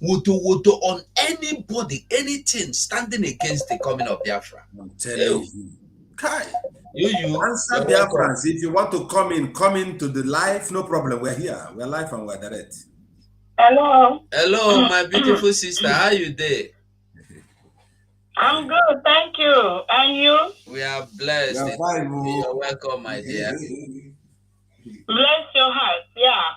Wotowoto on anybody, anything standing against the coming of Biafra. I'm telling you. Kai. You answer Biafrans. If you want to come into the live, no problem. We're here. We're live and we're direct. Hello. Hello, my beautiful sister. How are you there? I'm good, thank you. And you? We are blessed. You're fine, you're welcome, my dear. Bless your heart. Yeah.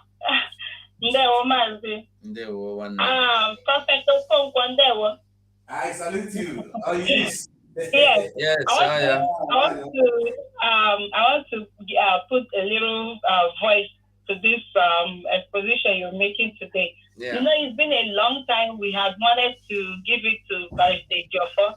Prophet Okonkwo. I salute you. How are you? Yes. Yes, I want to put a little voice to this exposition you're making today. Yeah. You know, it's been a long time we had wanted to give it to Barrister Ejiofor,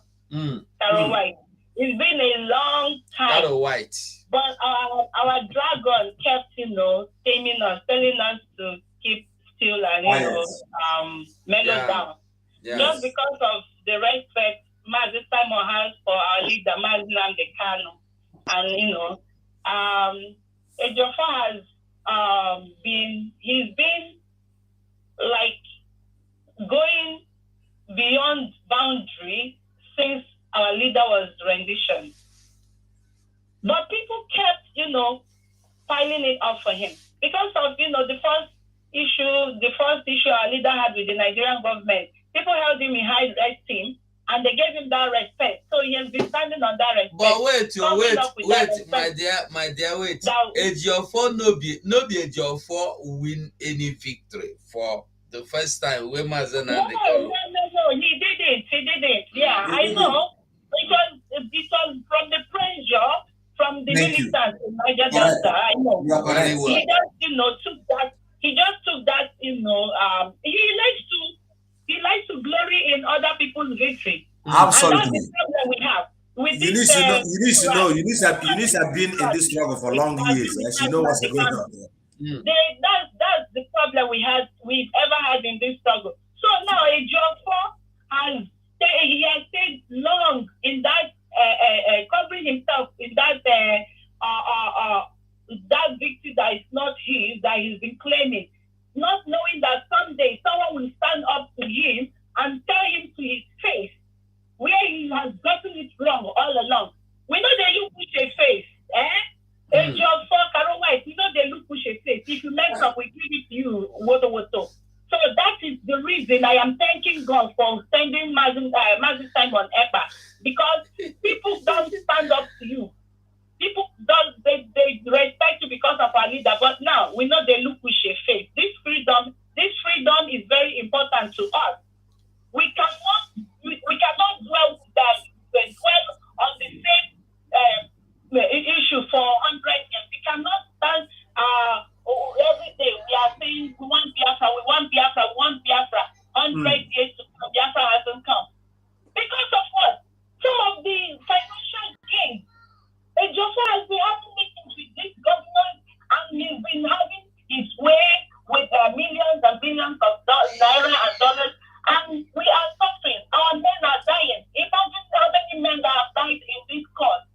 Carol White. It's been a long time. That white. But our dragon kept, taming us, telling us to keep still and mellow down. Yes. Just because of the respect Mazi Simon has for our leader, Mazi Nnamdi Kanu. And Ejiofor has he's been like going beyond boundary since our leader was rendition. But people kept, piling it up for him. Because of, the first issue our leader had with the Nigerian government, people held him in high esteem and they gave him that respect. So he has been standing on that respect. But wait, my dear, wait. Ejiofor no be Ejiofor win any victory for the first time when Mazi Nnamdi Kanu. No, he didn't. Yeah, I know. Because it was from the pressure from the militants in Niger Delta. I know. He just, took that. He likes to glory in other people's victory. Absolutely. And that's the problem we have. You need to have been in this struggle for long years, as you know what's going on there. That's the problem we've ever had in this struggle. So now Ejiofor he has stayed long in that covering himself in that victory that is not his, that he's been claiming, not knowing that someday someone will stand up to him and tell him to his face where he has gotten it wrong all along. We know they look push a face, Ejiofor, Karo White, they look push a face. If you mess up, we give it to you, Wotowoto. So that is the reason I am thanking God for sending Mazi Simon Ekpa, because people don't stand up to you. People they respect you because of our leader, but now we know they look with a face. This freedom is very important to us. We cannot dwell on the same issue for 100 years. We cannot stand every day we are saying we want Biafra, we want Biafra. 100 years to come, Biafra hasn't come. Because of what? Some of the financial gain. Ejiofor has been having meetings with this government and he's been having his way with millions and billions of naira and dollars, and we are suffering. Our men are dying. Imagine how many men that have died in this cause.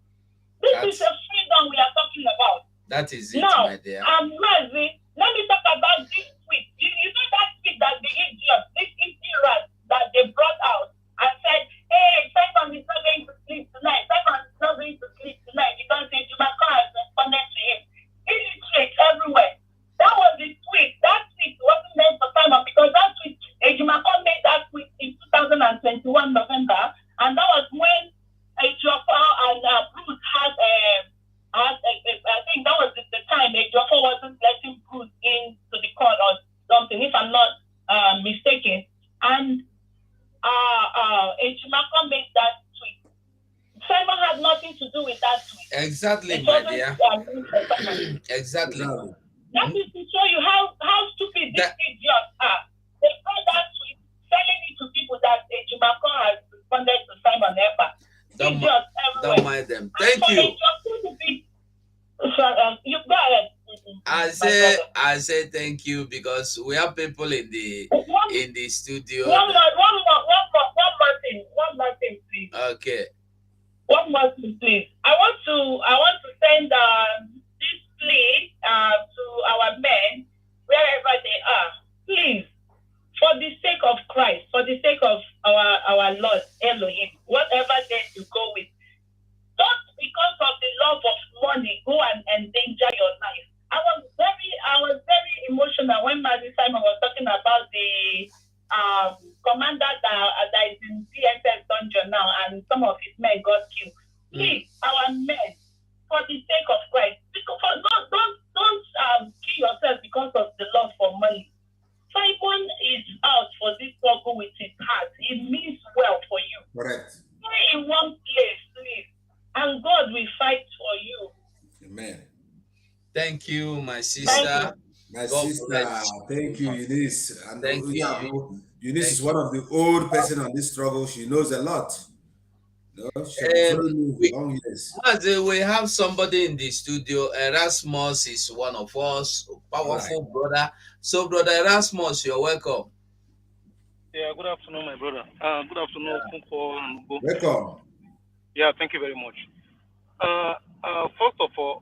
This is a freedom we are talking about. That is it, now, my dear. Mazi, let me talk about this tweet. You know that tweet that the idiot, this idiot that they brought out and said, hey, Simon is not going to sleep tonight. Simon is not going to sleep tonight because Ejiofor has responded to him. Illiterate everywhere. That was the tweet. That tweet wasn't meant for Simon because that tweet, Ejiofor made that tweet in 2021 November, and that was when Ejiofor and Bruce had I think that was the time Ejiofor wasn't letting Bruce into the court or something, if I'm not mistaken. And Ejiofor made that tweet. Simon had nothing to do with that tweet. Exactly, my dear. Exactly. That is to show you how stupid these idiots are. They brought that tweet, telling it to people that Ejiofor has responded to Simon Ekpa. Don't mind them. Thank you. You go ahead. I say thank you because we have people in the studio. One more thing, please. Okay. One more thing, please. I want to send this plea to our men wherever they are. Please, for the sake of Christ, for the sake of our Lord Elohim, whatever day you go with, don't because of the love of money go and endanger your life. I was very emotional when Mazi Simon was talking about the commander that is in DSS dungeon now, and some of his men got killed. Please, our men, for the sake of Christ, don't kill yourself because of the love for money. Simon is out for this struggle with his heart. It means well for you. Correct. Stay in one place, please, and God will fight for you. Amen. Thank you, my sister. My sister, thank you, Eunice. And thank you. Eunice is one of the old person on this struggle. She knows a lot. No, very long years. We have somebody in the studio. Erasmus is one of us, powerful brother. So, brother Erasmus, you're welcome. Yeah, good afternoon, my brother. Good afternoon, Funko and Bo. Welcome. Yeah, thank you very much. First of all,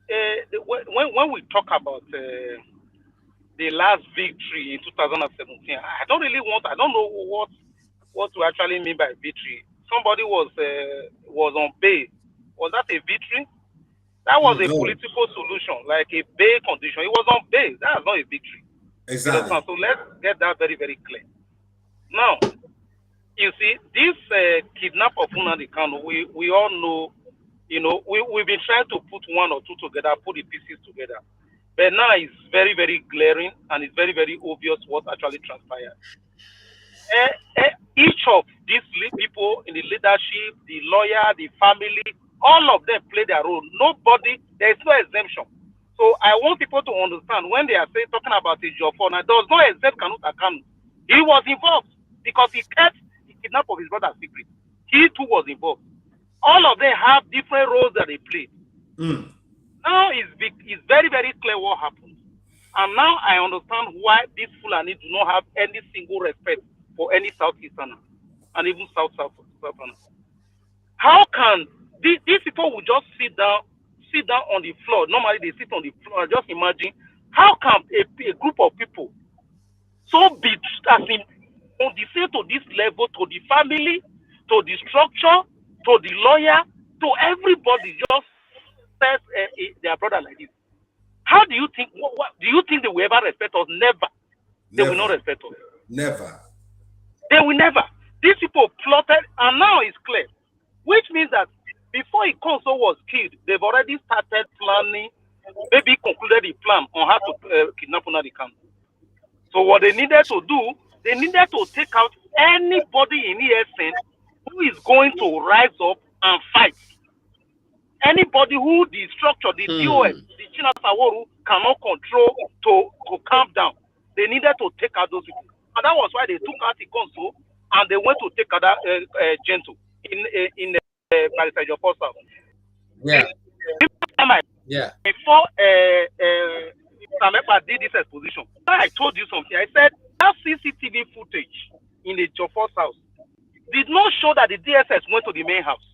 when we talk about the last victory in 2017, I don't know what to actually mean by victory. Somebody was on bail. Was that a victory? That was a political solution, like a bail condition. It was on bail. That's not a victory. Exactly. So let's get that very, very clear. Now, you see, this kidnap of Nnamdi Kanu, we all know, we've been trying to put one or two together, put the pieces together. But now it's very, very glaring and it's very, very obvious what actually transpired. Each of these people in the leadership, the lawyer, the family, all of them play their role. There is no exemption. So I want people to understand when they are talking about the Jofor, now does not exempt Kanuta Kanu. He was involved because he kept the kidnap of his brother secret. He too was involved. All of them have different roles that they play. Now it's very, very clear what happened. And now I understand why these Fulani do not have any single respect for any Southeasterner and even Southerner. How can these people will just sit down on the floor? Normally they sit on the floor. Just imagine how can a group of people so be as in on the same to this level, to the family, to the structure, to the lawyer, to everybody just says their brother like this. How do you think? What do you think they will ever respect us? Never. They will not respect us. Never. They will never. These people plotted, and now it's clear. Which means that before Ikonso was killed, they've already started planning, maybe concluded the plan on how to kidnap Nnamdi Kanu. So what they needed to do, they needed to take out anybody in ESN who is going to rise up and fight. Anybody who the structure, the DOS, the China Saworu cannot control to calm down. They needed to take out those people. And that was why they took out Ikonso and they went to take out Gentle in Barrister Jofor South. Yeah. Before Samepa did this exposition, I told you something. I said that CCTV footage in the Jofor South did not show that the DSS went to the main house.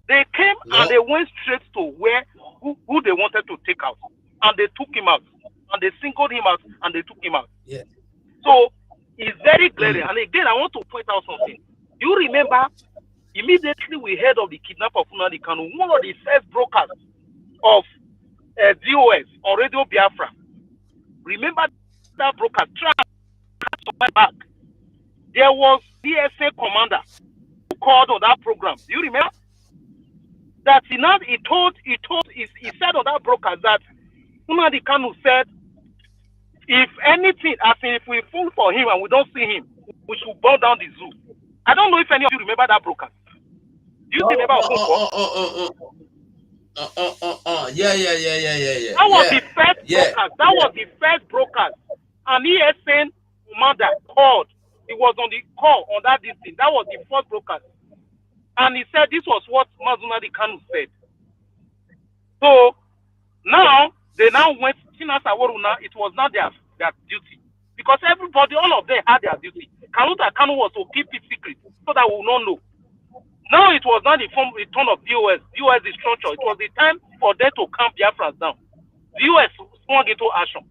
They came and they went straight to who they wanted to take out, and they took him out, and they singled him out, and they took him out. Yeah. So it's very glaring. And again, I want to point out something. You remember, immediately we heard of the kidnap of Nnamdi Kanu, one of the first brokers of DOS on Radio Biafra. Remember that broker tried to buy back. There was DSA commander who called on that program. Do you remember? That he said on that broker that Nnamdi Kanu said, if anything, as in if we fall for him and we don't see him, we should burn down the zoo. I don't know if any of you remember that broker. Do you remember? Yeah. That was the first broker. That was the first broker. And ESN commander called. He was on the call on that thing. That was the first broker. And he said this was what Nnamdi Kanu said. So now they went China Saworu now. It was not their duty because everybody, all of them had their duty. Kanuta Kanu was to keep it secret so that we will not know. Now it was not the turn of DOS. DOS is structure. It was the time for them to calm Biafrans down. DOS swung into action.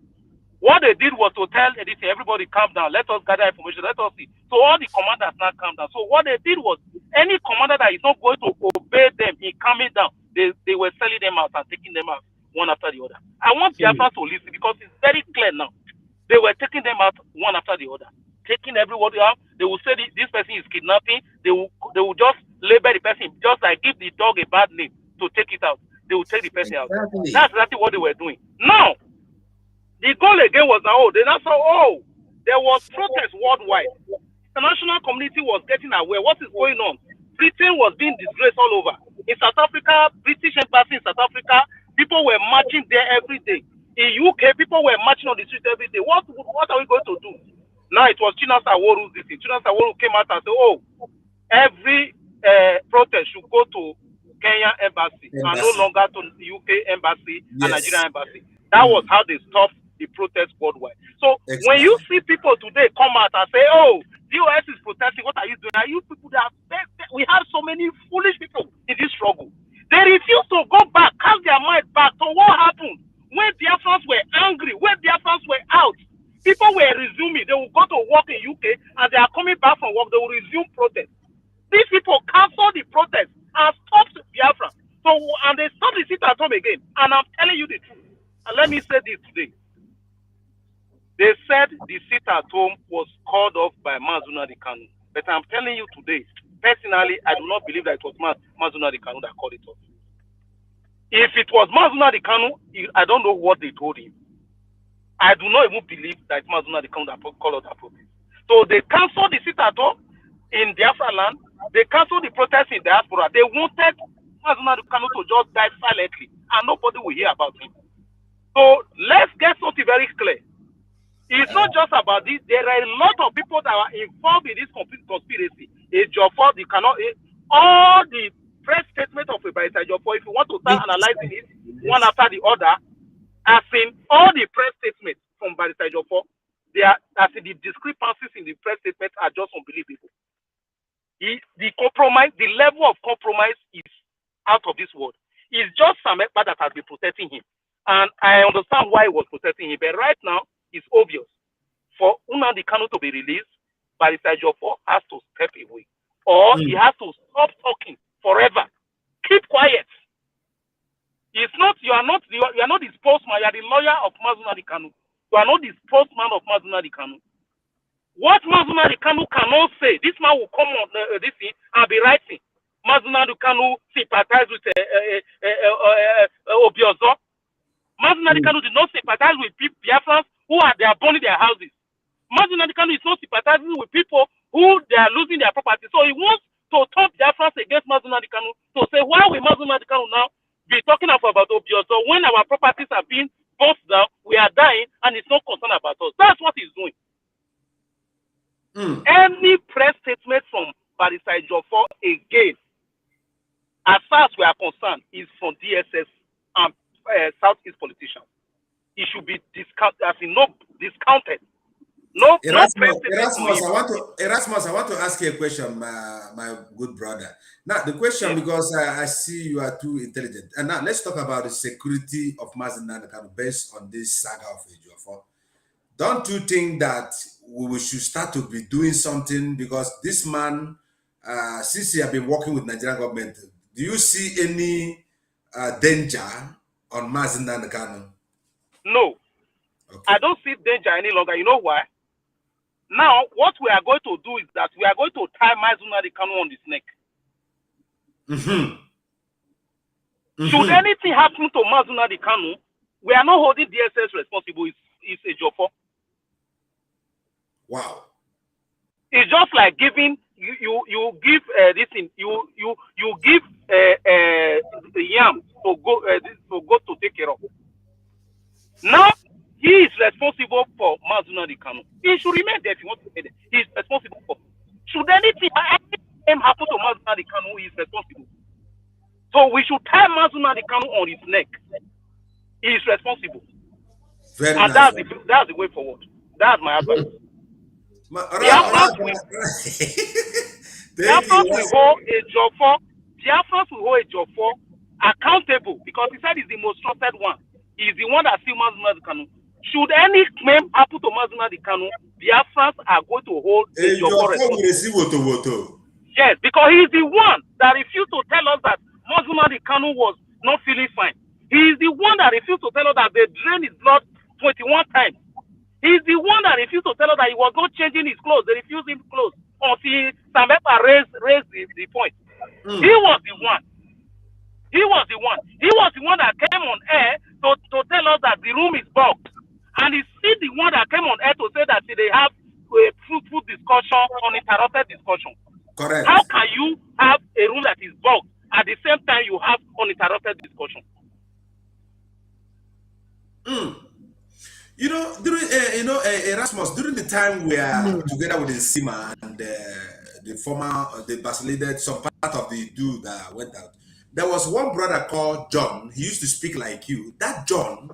What they did was to tell everybody calm down. Let us gather information. Let us see. So all the commanders now calm down. So what they did was any commander that is not going to obey them in calming down, they were selling them out and taking them out one after the other. I want Biafra to listen because it's very clear now. They were taking them out one after the other, taking everybody out. They will say this person is kidnapping. They will just label the person, just like give the dog a bad name to take it out. They will take the person out. That's exactly what they were doing. Now, the goal again was now, they now saw, there was protest worldwide. The international community was getting aware what is going on. Britain was being disgraced all over. In South Africa, British embassy in South Africa, people were marching there every day. In UK, people were marching on the streets every day. What are we going to do? Now it was Chinasa Aworu's this thing. Chinasa Aworu came out and said, oh, every protest should go to Kenya embassy and no longer to the UK embassy and Nigerian embassy. That was how they stopped the protest worldwide. So when you see people today come out and say, oh, the US is protesting, what are you doing? Are you people that we have so many foolish people in this struggle? They refuse to go back, cast their mind back. So what happened? When Biafrans were angry, when Biafrans were out, people were resuming. They will go to work in UK and they are coming back from work. They will resume protest. These people cancelled the protest and stopped Biafra. So, and they stopped the sit at home again. And I'm telling you the truth. And let me say this today. They said the sit at home was called off by Mazuna Kanu. But I'm telling you today, personally, I do not believe that it was Mazuna Kanu that called it off. If it was Mazuna Kanu, I don't know what they told him. I do not even believe that it's Mazuna Kanu that called off that protest. So they cancelled the sit at home in Biafra land. They cancelled the protest in diaspora. They wanted Mazuna Kanu to just die silently, and nobody will hear about him. So let's get something very clear. It's not just about this. There are a lot of people that are involved in this conspiracy. All the press statement of a Barrister Ejiofor, if you want to start analyzing it one after the other, as in all the press statements from Barrister Ejiofor, they are, as in the discrepancies in the press statement are just unbelievable. The compromise, the level of compromise is out of this world. It's just Sam Ekpa that has been protecting him. And I understand why he was protecting him. But right now, it's obvious. For Nnamdi Kanu to be released, Barrister Ejiofor has to step away. Or he has to stop talking forever. Keep quiet. It's not, you are not the spokesman, you are the lawyer of Mazuna Kanu. You are not the spokesman of Mazuna Kanu. What Mazuna Kanu cannot say, this man will come on this thing and be writing. Mazuna Kanu sympathize with Obiozo. Mazuna Kanu did not sympathize with people, Biafrans who they are burning their houses. Mazuna Kanu is not sympathizing with people who they are losing their property. So he wants to turn Biafrans against Mazuna Kanu to say, why will Mazuna Kanu now be talking about Obiozo when our properties are being burnt down, we are dying, and it's not concerned about us? That's what he's doing. Any press statement from Barrister Ejiofor again, as far as we are concerned, is from DSS and Southeast politicians. It should be discounted, discounted. Erasmus, I want to ask you a question, my good brother. Now, the question, because I see you are too intelligent. And now let's talk about the security of Mazuna Kanu based on this saga of Ejiofor. Don't you think that we should start to be doing something? Because this man, since he has been working with Nigerian government, do you see any danger on Mazuna Kanu? No. Okay. I don't see danger any longer. You know why? Now, what we are going to do is that we are going to tie Mazuna Kanu on his neck. Should anything happen to Mazuna Kanu, we are not holding DSS responsible. It's Ejiofor. Wow. It's just like giving you give this thing you give the yam to go to take care of. Now he is responsible for Mazuna Kanu. He should remain there if he wants to stay there. He is responsible for. Should anything happen to Mazuna Kanu, he is responsible. So we should tie Mazuna Kanu on his neck. He is responsible. Very and nice. that's the way forward. That's my advice. Biafrans will hold Ejiofor accountable because he said he's the most trusted one. He's the one that still Mazuna Kanu. Should any claim happen to Mazuna Kanu, Biafrans are going to hold Ejiofor responsible. Yes, because he's the one that refused to tell us that Mazuna Kanu was not feeling fine. He is the one that refused to tell us that they drained his blood 21 times. He's the one that refused to tell us that he was not changing his clothes. They refused him clothes until Sam Ekpa raised the point. He was the one. He was the one. He was the one that came on air to tell us that the room is bugged. And he's still the one that came on air to say that they have a fruitful discussion, uninterrupted discussion. Correct. How can you have a room that is bugged at the same time you have uninterrupted discussion? You know, during Erasmus, during the time we are together with Nsima and the former, the Basileated, some part of the dude that went out, there was one brother called John. He used to speak like you. That John,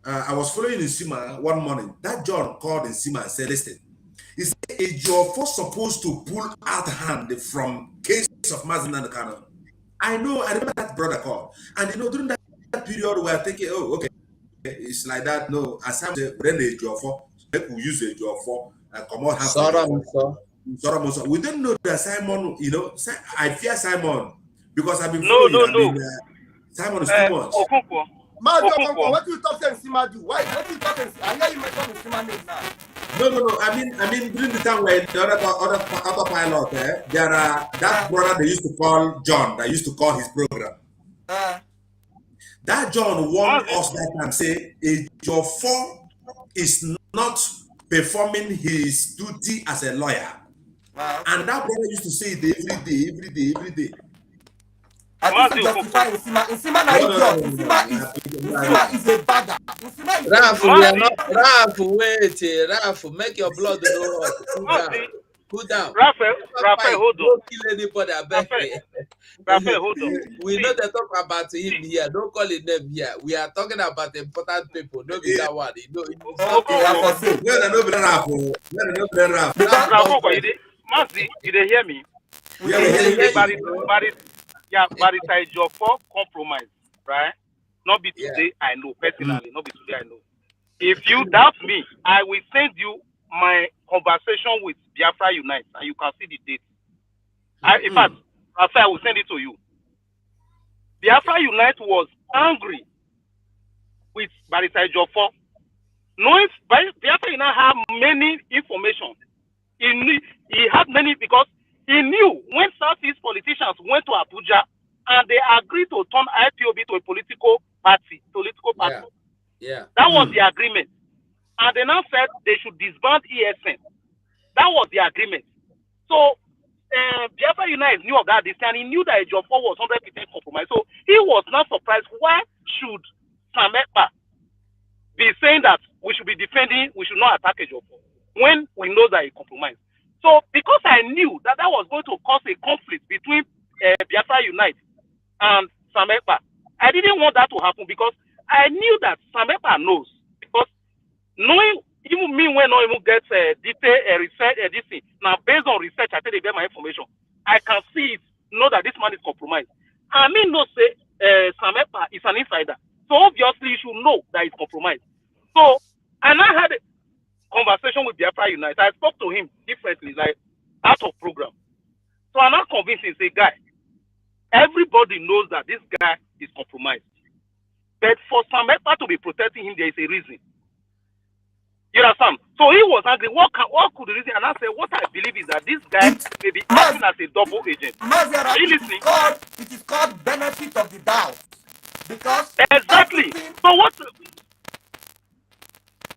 I was following Nsima one morning. That John called Nsima and said, listen, he said, is your force supposed to pull out hand from case of Mazinan Kano? I remember that brother called. And during that period, we were thinking, oh, okay, it's like that. No, as I'm saying, when they draw for, people use a draw for and come out half. We don't know that Simon, I fear Simon because I've been following. Simon is too much. What do you talk to Nsima do? Why? What do you talk to Nsima? I hear you mention Nsima name now. No. I mean, during the time when the other autopilot, there are that brother they used to call John, that used to call his program. That John warned us that time, say, Ejiofor is not performing his duty as a lawyer. And that brother used to say it every day. I think to justify Nsima is a bagger. Ralph, wait. Ralph, make your blood no hot. Cool down. Raphael, hold on. Don't kill anybody, I beg. Raphael, hold on. We know they talk about him here. Don't call it name here. We are talking about important people. No be that one. No, Ralph. Mazi, you dey hear me? But it's a job for compromise, right? Not be today, I know. Personally, not be today, I know. If you doubt me, I will send you my conversation with Biafra Unite, and you can see the date. In fact, I will send it to you. Biafra Unite was angry with Barrister Ejiofor. Knowing Biafra Unite had many information. He had many because he knew when Southeast politicians went to Abuja and they agreed to turn IPOB to a political party. Yeah. That was the agreement. And they now said they should disband ESN. That was the agreement. So Biafra Unite knew of that this time. He knew that Ejiofor was 100% compromised. So he was not surprised. Why should Sam Ekpa be saying that we should be defending, we should not attack Ejiofor when we know that he compromised? So because I knew that was going to cause a conflict between Biafra Unite and Sam Ekpa, I didn't want that to happen because I knew that Sam Ekpa knows. Because knowing, even me when I even get detailed research, this thing, now based on research, I tell they get my information. I can see it, know that this man is compromised. I mean, no say Sam Ekpa is an insider. So obviously you should know that he's compromised. So, and I had a conversation with Biafra Unite. I spoke to him differently, like out of program. So I'm not convinced he's a guy. Everybody knows that this guy is compromised. But for Sam Ekpa to be protecting him, there is a reason. You understand? So he was angry. What could the reason? And I said, what I believe is that this guy may be acting as a double agent. Are you listening? It is called benefit of the doubt. Because exactly. So what?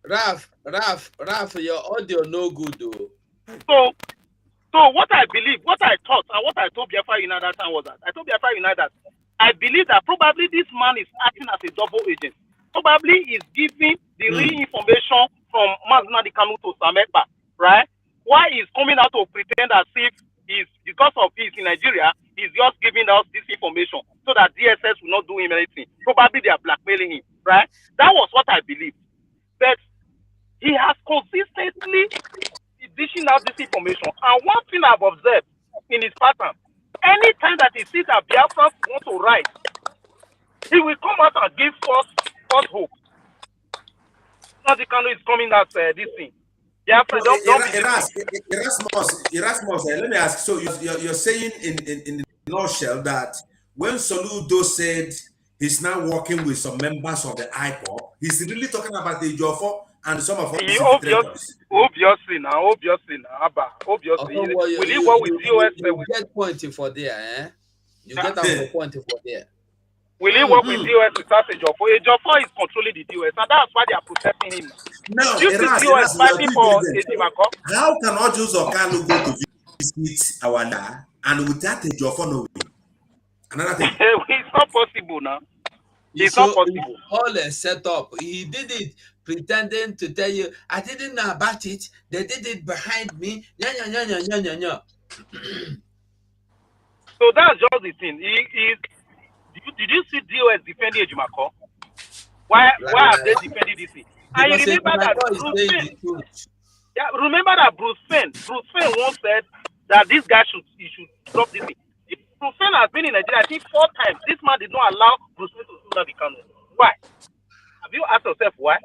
Ralph, your audio no good though. So what I believe, what I thought, and what I told Biafra Unite that time was that I told Biafra Unite that I believe that probably this man is acting as a double agent. Probably is giving the real information from Mazinadi Kanu to Sam Ekpa, right? Why he's coming out to pretend as if he's, because of he's in Nigeria, he's just giving us this information so that DSS will not do him anything. Probably they are blackmailing him, right? That was what I believe. But he has consistently dishing out this information. And one thing I've observed in his pattern, anytime that he sees that Biafra want to write, he will come out and give false hope. Kanu is coming out this thing. Biafra, Erasmus, let me ask. So you're saying in the nutshell that when Soludo said he's now working with some members of the IPOB, he's really talking about the Ejiofor and some of us. Obviously now, Abba. Obviously. Will he work with DOS? You get pointing for there, eh? You get that pointing for there. Will he work with DOS without Ejiofor? Ejiofor is controlling the DOS, and that's why they are protecting him. No, DOS fighting for Ejimako. How can Ojus Okano go to visit Awanda and without Ejiofor no way? Another thing. It's not possible now. It's not possible. All a setup. He did it pretending to tell you, I didn't know about it. They did it behind me. So that's just the thing. Did you see DOS defending Ejimako? Why have they defended this thing? And you remember that Bruce Finn. Yeah, remember that Bruce Finn once said that this guy should drop this thing. Bruce Finn has been in Nigeria, I think 4 times. This man did not allow Bruce Finn to sue the Kanu. Why? Have you asked yourself why?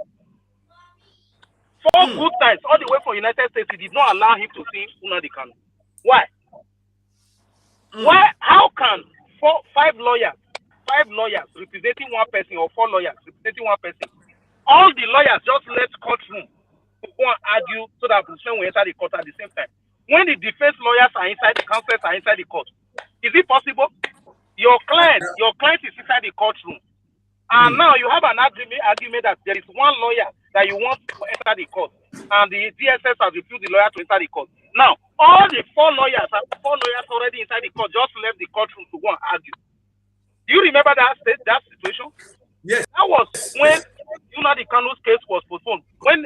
4 good times, all the way from United States, he did not allow him to see Nnamdi Kanu. Why? Why? How can 5 lawyers representing one person or 4 lawyers representing one person, all the lawyers just left courtroom to go and argue so that Bruce Finn will enter the court at the same time? When the defense lawyers are inside, the counsels are inside the court, is it possible? Your client is inside the courtroom, and now you have an argument that there is one lawyer that you want to enter the court, and the DSS has refused the lawyer to enter the court. Now, all the 4 lawyers already inside the court just left the courtroom to go and argue. Do you remember that situation? Yes. That was when Nnamdi Kanu's case was postponed. When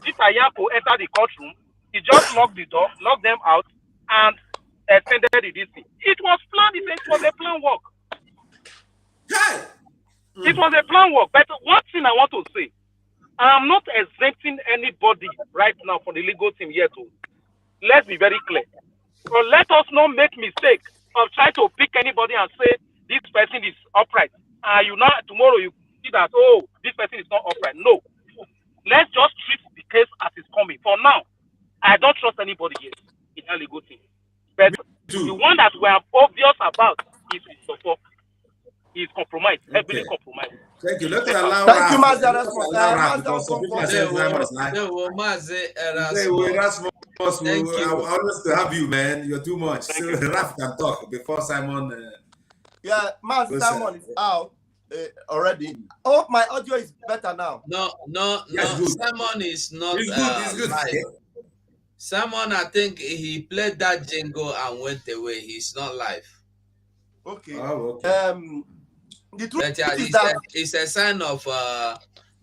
Peter Yako entered the courtroom, he just locked the door, locked them out, and extended the DC. It was planned. It was a plan work. It was a plan work. But one thing I want to say, I'm not exempting anybody right now for the legal team yet. Let's be very clear. So let us not make mistake of trying to pick anybody and say this person is upright. Tomorrow you see that, oh, this person is not upright. No. Let's just treat the case as it's coming. For now, I don't trust anybody yet in our legal team. But the one that we are obvious about is support. Is compromised, heavily compromised. Thank you. Let me allow Thank you, Raf. Mazi. Because some people are saying Erasmus. Thank you. I want to have you, man. You're too much. So Raf can talk before Simon. Yeah, Mazi Simon is out already. Oh, my audio is better now. No. Yes, Simon is not It's good. live. Simon, I think he played that jingle and went away. He's not live. Okay. Oh, okay. The truth But yeah, is that it's a sign of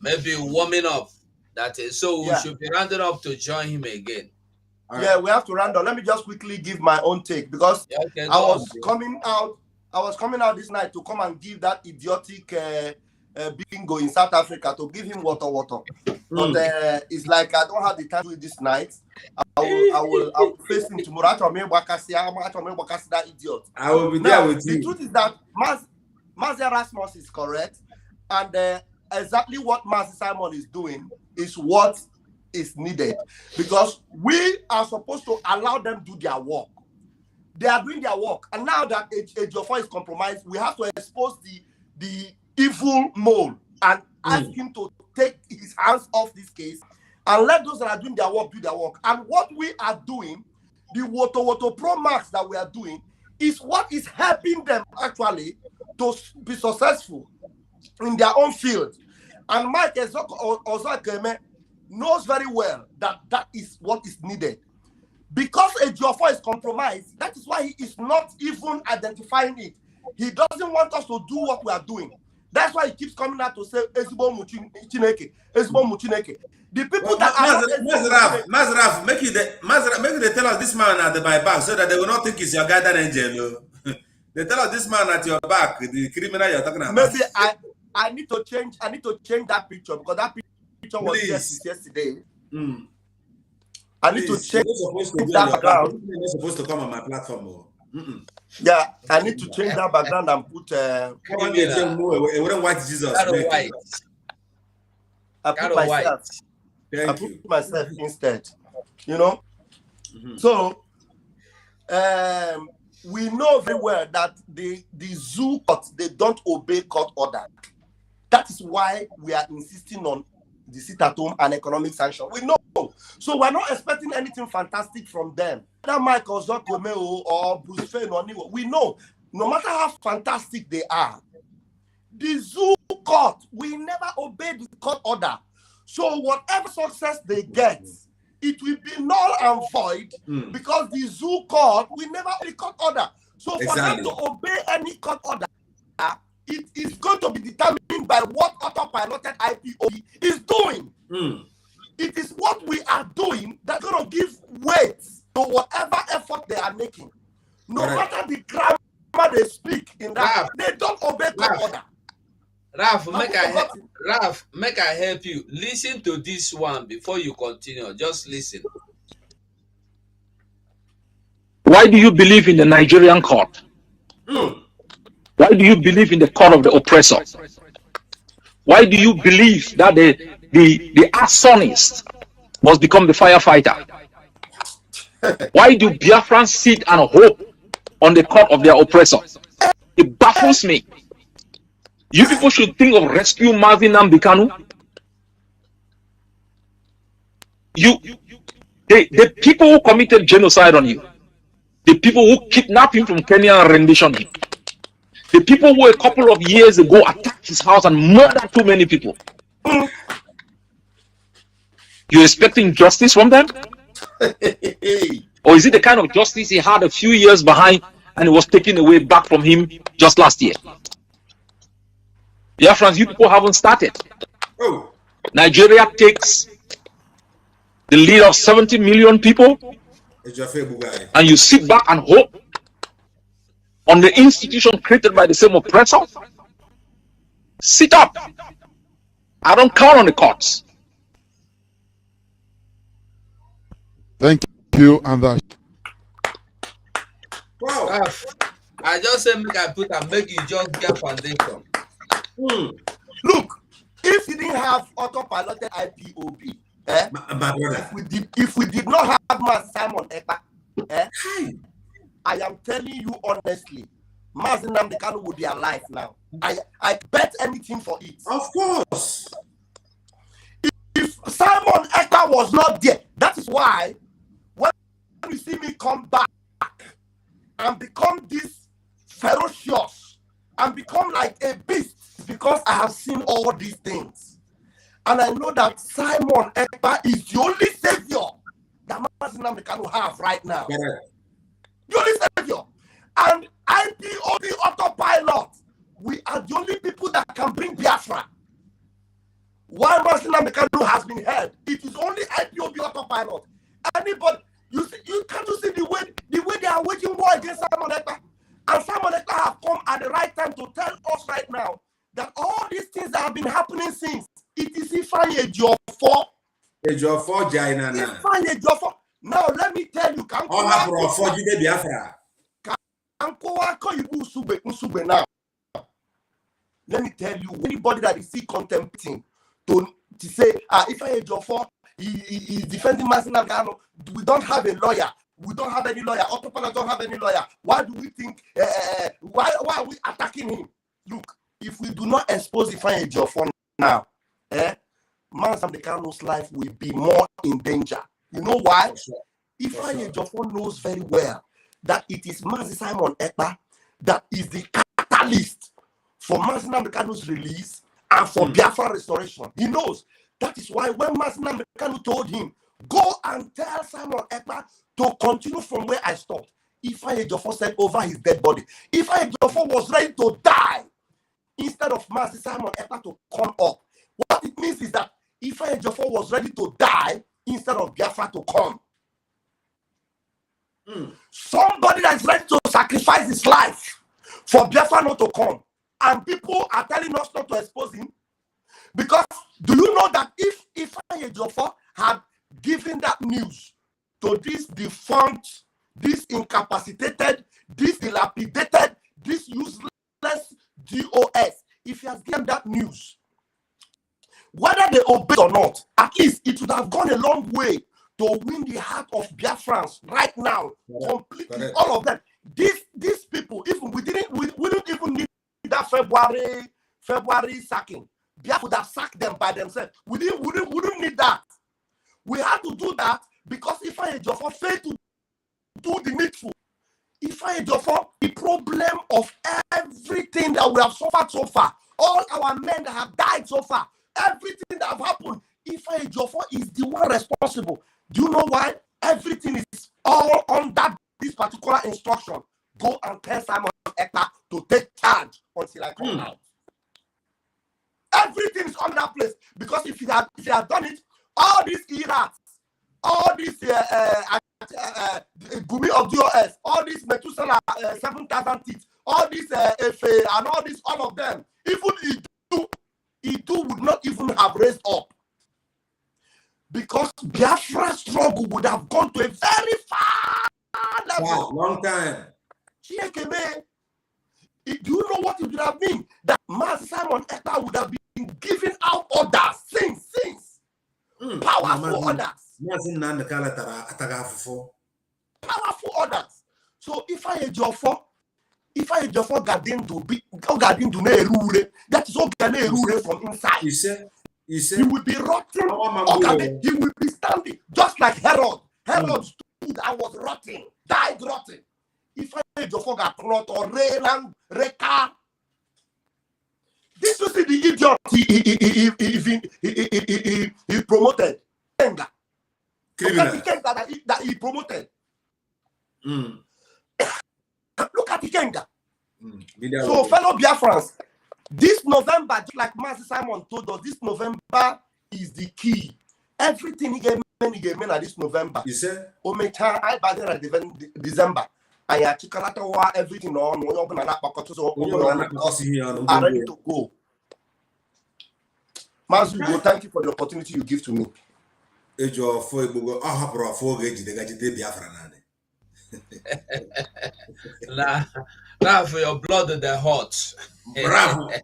maybe warming up. That is, so we should be rounded up to join him again. Yeah, we have to round up. Let me just quickly give my own take because I was coming out this night to come and give that idiotic bingo in South Africa to give him Wotowoto. But it's like I don't have the time to do it this night. I will face him tomorrow. That idiot. I will be there with you. The truth is that Mazi Erasmus is correct, and exactly what Mazi Simon is doing is what is needed, because we are supposed to allow them do their work. They are doing their work, and now that Ejiofor is compromised, we have to expose the evil mole and ask him to take his hands off this case and let those that are doing their work do their work. And what we are doing, the Wotowoto Pro Max that we are doing, is what is helping them actually to be successful in their own field. And Mike Ozakeme knows very well that that is what is needed. Because Ejiofor is compromised, that is why he is not even identifying it. He doesn't want us to do what we are doing. That's why he keeps coming out to say Ezbo Muchineke, Ezbo Muchineke. The people that are Mazraf, make you tell us this man at the my back so that they will not think it's your guardian angel. They tell us this man at your back, the criminal you're talking about. Maybe I need to change that picture because that picture was yesterday. I need to change that background. You're not supposed to come on my platform. Yeah, I need to change that background and put white Jesus. I put myself instead. You know? So we know very well that the zoo court, they don't obey court order. That is why we are insisting on the sit-at-home and economic sanction. We know. So we're not expecting anything fantastic from them. That Michael Zokomeo or Bruce Fane or Niwo, we know, no matter how fantastic they are, the zoo court will never obey the court order. So whatever success they get, it will be null and void because the zoo court will never obey court order. So for them to obey any court order, it is going to be determined by what autopiloted IPOB is doing. It is what we are doing that's going to give weight to whatever effort they are making. No matter the grammar they speak in that, they don't obey the order. Ralph, make I help you. Listen to this one before you continue. Just listen. Why do you believe in the Nigerian court? Why do you believe in the court of the oppressor? Why do you believe that the arsonist must become the firefighter? Why do Biafrans sit and hope on the court of their oppressor? It baffles me. You people should think of rescue Mazi Nnamdi Kanu. The people who committed genocide on you, the people who kidnapped him from Kenya and renditioned him, the people who a couple of years ago attacked his house and murdered too many people. You're expecting justice from them? Or is it the kind of justice he had a few years behind and it was taken away back from him just last year? Biafrans, you people haven't started. Nigeria takes the lead of 70 million people and you sit back and hope on the institution created by the same oppressor? Sit up. I don't count on the courts. Thank you, and that. Wow. I just say make I put and make you just get foundation. Look, if you didn't have autopiloted IPOB, if we did not have Mazi Simon Ekpa, I am telling you honestly, Mazi Nnamdi Kanu would be alive now. I bet anything for it. Of course. If Simon Ekpa was not there, that is why when you see me come back and become this ferocious and become like a beast, because I have seen all these things. And I know that Simon Ekpa is the only savior that Mazi Nnamdi Kanu have right now. The only savior. And IPOB autopilot, we are the only people that can bring Biafra. While Mazi Nnamdi Kanu has been held, it is only IPOB autopilot. Anybody, you can't see the way they are waging war against Simon Ekpa. And Simon Ekpa have come at the right time to tell us right now that all these things that have been happening since, it is Ifeanyi Ejiofor. Ejiofor Jainana. Ifeanyi Ejiofor. Now let me tell you, now. Let me tell you, anybody that is still contemplating to say, Ifeanyi Ejiofor, he is defending Mazi Nnamdi Kanu, we don't have a lawyer. We don't have any lawyer. Autopilot don't have any lawyer. Why do we think? Why are we attacking him? Look, if we do not expose Ifeanyi Ejiofor now, Mazi Nnamdi Kanu's life will be more in danger. You know why? Ifeanyi Ejiofor knows very well that it is Mazi Simon Ekpa that is the catalyst for Mazi Nnamdi Kanu's release and for Biafra restoration. He knows. That is why when Mazi Nnamdi Kanu told him, go and tell Simon Ekpa to continue from where I stopped, Ifeanyi Ejiofor said over his dead body. Ifeanyi Ejiofor was ready to die instead of Mazi Simon Ekpa to come up. What it means is that Ifeanyi Ejiofor was ready to die instead of Biafra to come. Somebody that is ready to sacrifice his life for Biafra not to come. And people are telling us not to expose him. Because do you know that if Ifeanyi Ejiofor had given that news to this defunct, this incapacitated, this dilapidated, this useless DOS, if he has given that news, whether they obey or not, at least it would have gone a long way to win the heart of Biafrans right now, completely, all of them. These people, even we don't even need that February sacking. Biafra would have sacked them by themselves. We don't need that. We had to do that because Ifeanyi Ejiofor failed to do the needful. Ifeanyi Ejiofor, the problem of everything that we have suffered so far, all our men that have died so far, everything that have happened, Ifeanyi Ejiofor is the one responsible. Do you know why? Everything is all under this particular instruction. Go and tell Simon Ekpa to take charge until I come out. Everything is on that place because if he had done it, all these irats, all these Gumi of DOS, all these Methuselah 7,000 teeth, all these FA and all of them, even Idu would not even have raised up because Biafra struggle would have gone to a very far level. Wow, long time. Do you know what it would have been? That Master Simon Ekpa would have been giving out orders since. Powerful orders. Powerful orders. So if I had your four garden to be garden to rule, that is all rule from inside. He will be rotting. He will be standing just like Herod. Herod stood and was rotting, died rotting. If I had your four garden or Renan Reka. This was the idiot he promoted. Kenga. That he promoted. Look at the Kenga. So, fellow Biafrans, this November, just like Master Simon told us, this November is the key. Everything he gave me at this November. You said? Omecha, I bought it at December. I had to everything on. I'm ready to go. Mazu, thank you for the opportunity you give to me. Now for your blood in the heart.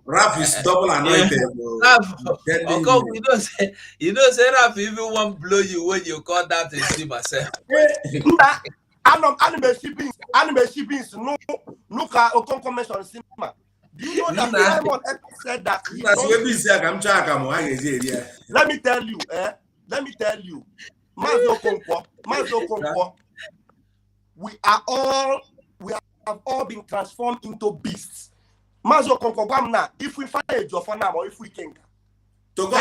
Raf is double anointed. You know, say Raf even won't blow you when you call that and see myself. Anime shippings, no convention cinema. Do you know that Simon said that? Let me tell you, Mazo Konkwo, we have all been transformed into beasts. Mazo Konkwo, if we find a job for now or if we can. Someone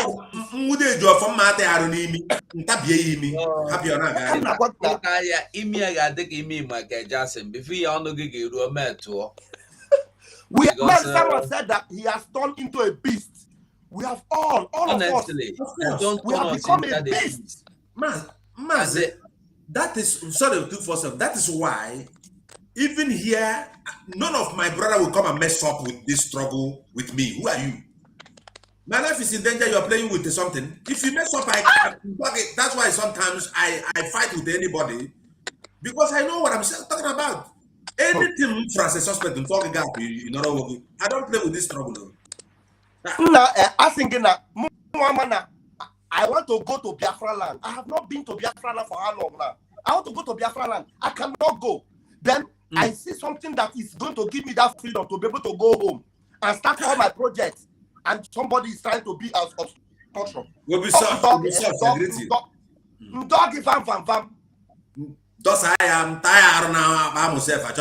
said that he has turned into a beast. We have all honestly, of us, we have become a beast. That is sorry to for some. That is why even here, none of my brother will come and mess up with this struggle with me. Who are you? My life is in danger. You are playing with something. If you mess up, that's why sometimes I fight with anybody because I know what I'm talking about. Anything from a suspect in talking gap, you know, I don't play with this struggle. I think I want to go to Biafra land. I have not been to Biafra land for how long now? I want to go to Biafra land. I cannot go. Then I see something that is going to give me that freedom to be able to go home and start all my projects. And somebody is trying to be as obstruction. We'll be soft. Doggy fam. Thus I am tired now. I'm myself.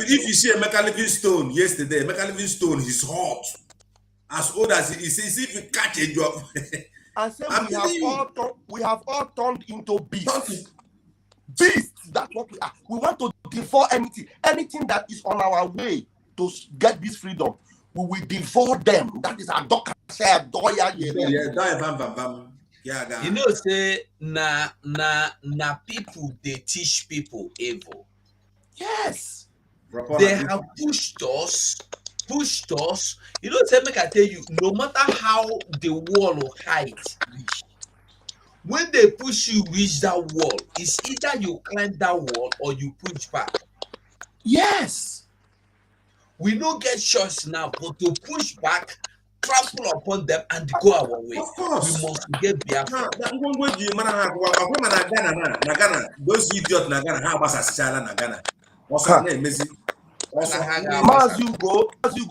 If you see a Mecca Livingstone yesterday, Mecca Livingstone is hot. As old as he says, if you catch a job. I said we have all turned into beasts. Beasts, that's what we are. We want to devour anything that is on our way to get this freedom. We will devour them. That is our doctor. You know, say na people they teach people evil. Yes, they have pushed us. You know, say make I tell you, no matter how the wall of height reach, when they push you reach that wall, it's either you climb that wall or you push back. Yes, we don't get choice now, but to push back, trample upon them and go our way. Of course. We must get Biafra. Those idiots na Ghana, how about Sashala na Ghana? As you go,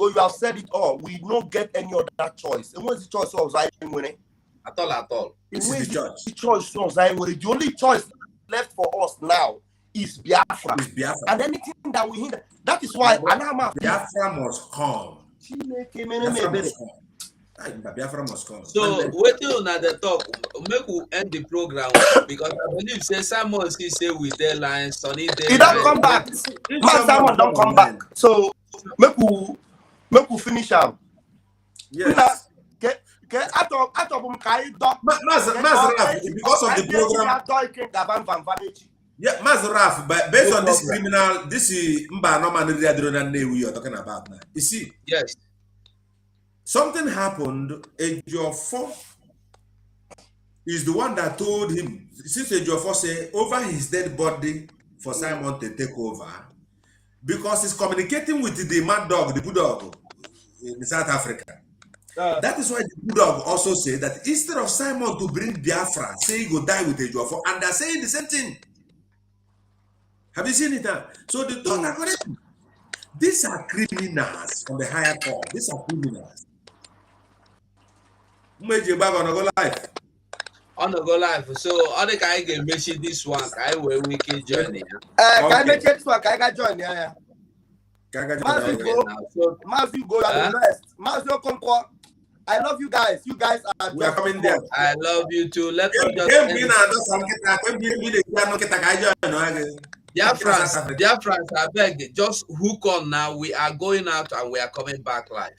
you have said it all. We don't get any other choice. And what's the choice of Zion winning? At all. This is the choice of Zion winning. The only choice left for us now is Biafra. And anything that we hinder, that is why Biafra must come. Biafra must come. So waiting on the talk, make we end the program because I believe say Simon say with their line, Sonny He don't come back. Man, Simon don't come back. So make we finish am. Yes. Out of Mazraf, because of the program. Yeah, Mazraf, but based on this criminal, this is Mba Norman we are talking about now. You see, yes, something happened. Ejiofor is the one that told him, since Ejiofor say over his dead body for Simon to take over, because he's communicating with the mad dog, the bulldog in South Africa. That is why the bulldog also said that instead of Simon to bring Biafra, say he go die with Ejiofor, and they're saying the same thing. Have you seen it? So the thought according, these are criminals from the higher court. These are criminals. on the go live. So other guy can mention this one. I will weekend journey. Can I make this one? Can I join? Yeah. Matthew go and the rest. Matthew come. I love you guys. You guys are. We are coming there. I love you too. Let us Biafrans, I beg, just hook on now. We are going out and we are coming back live.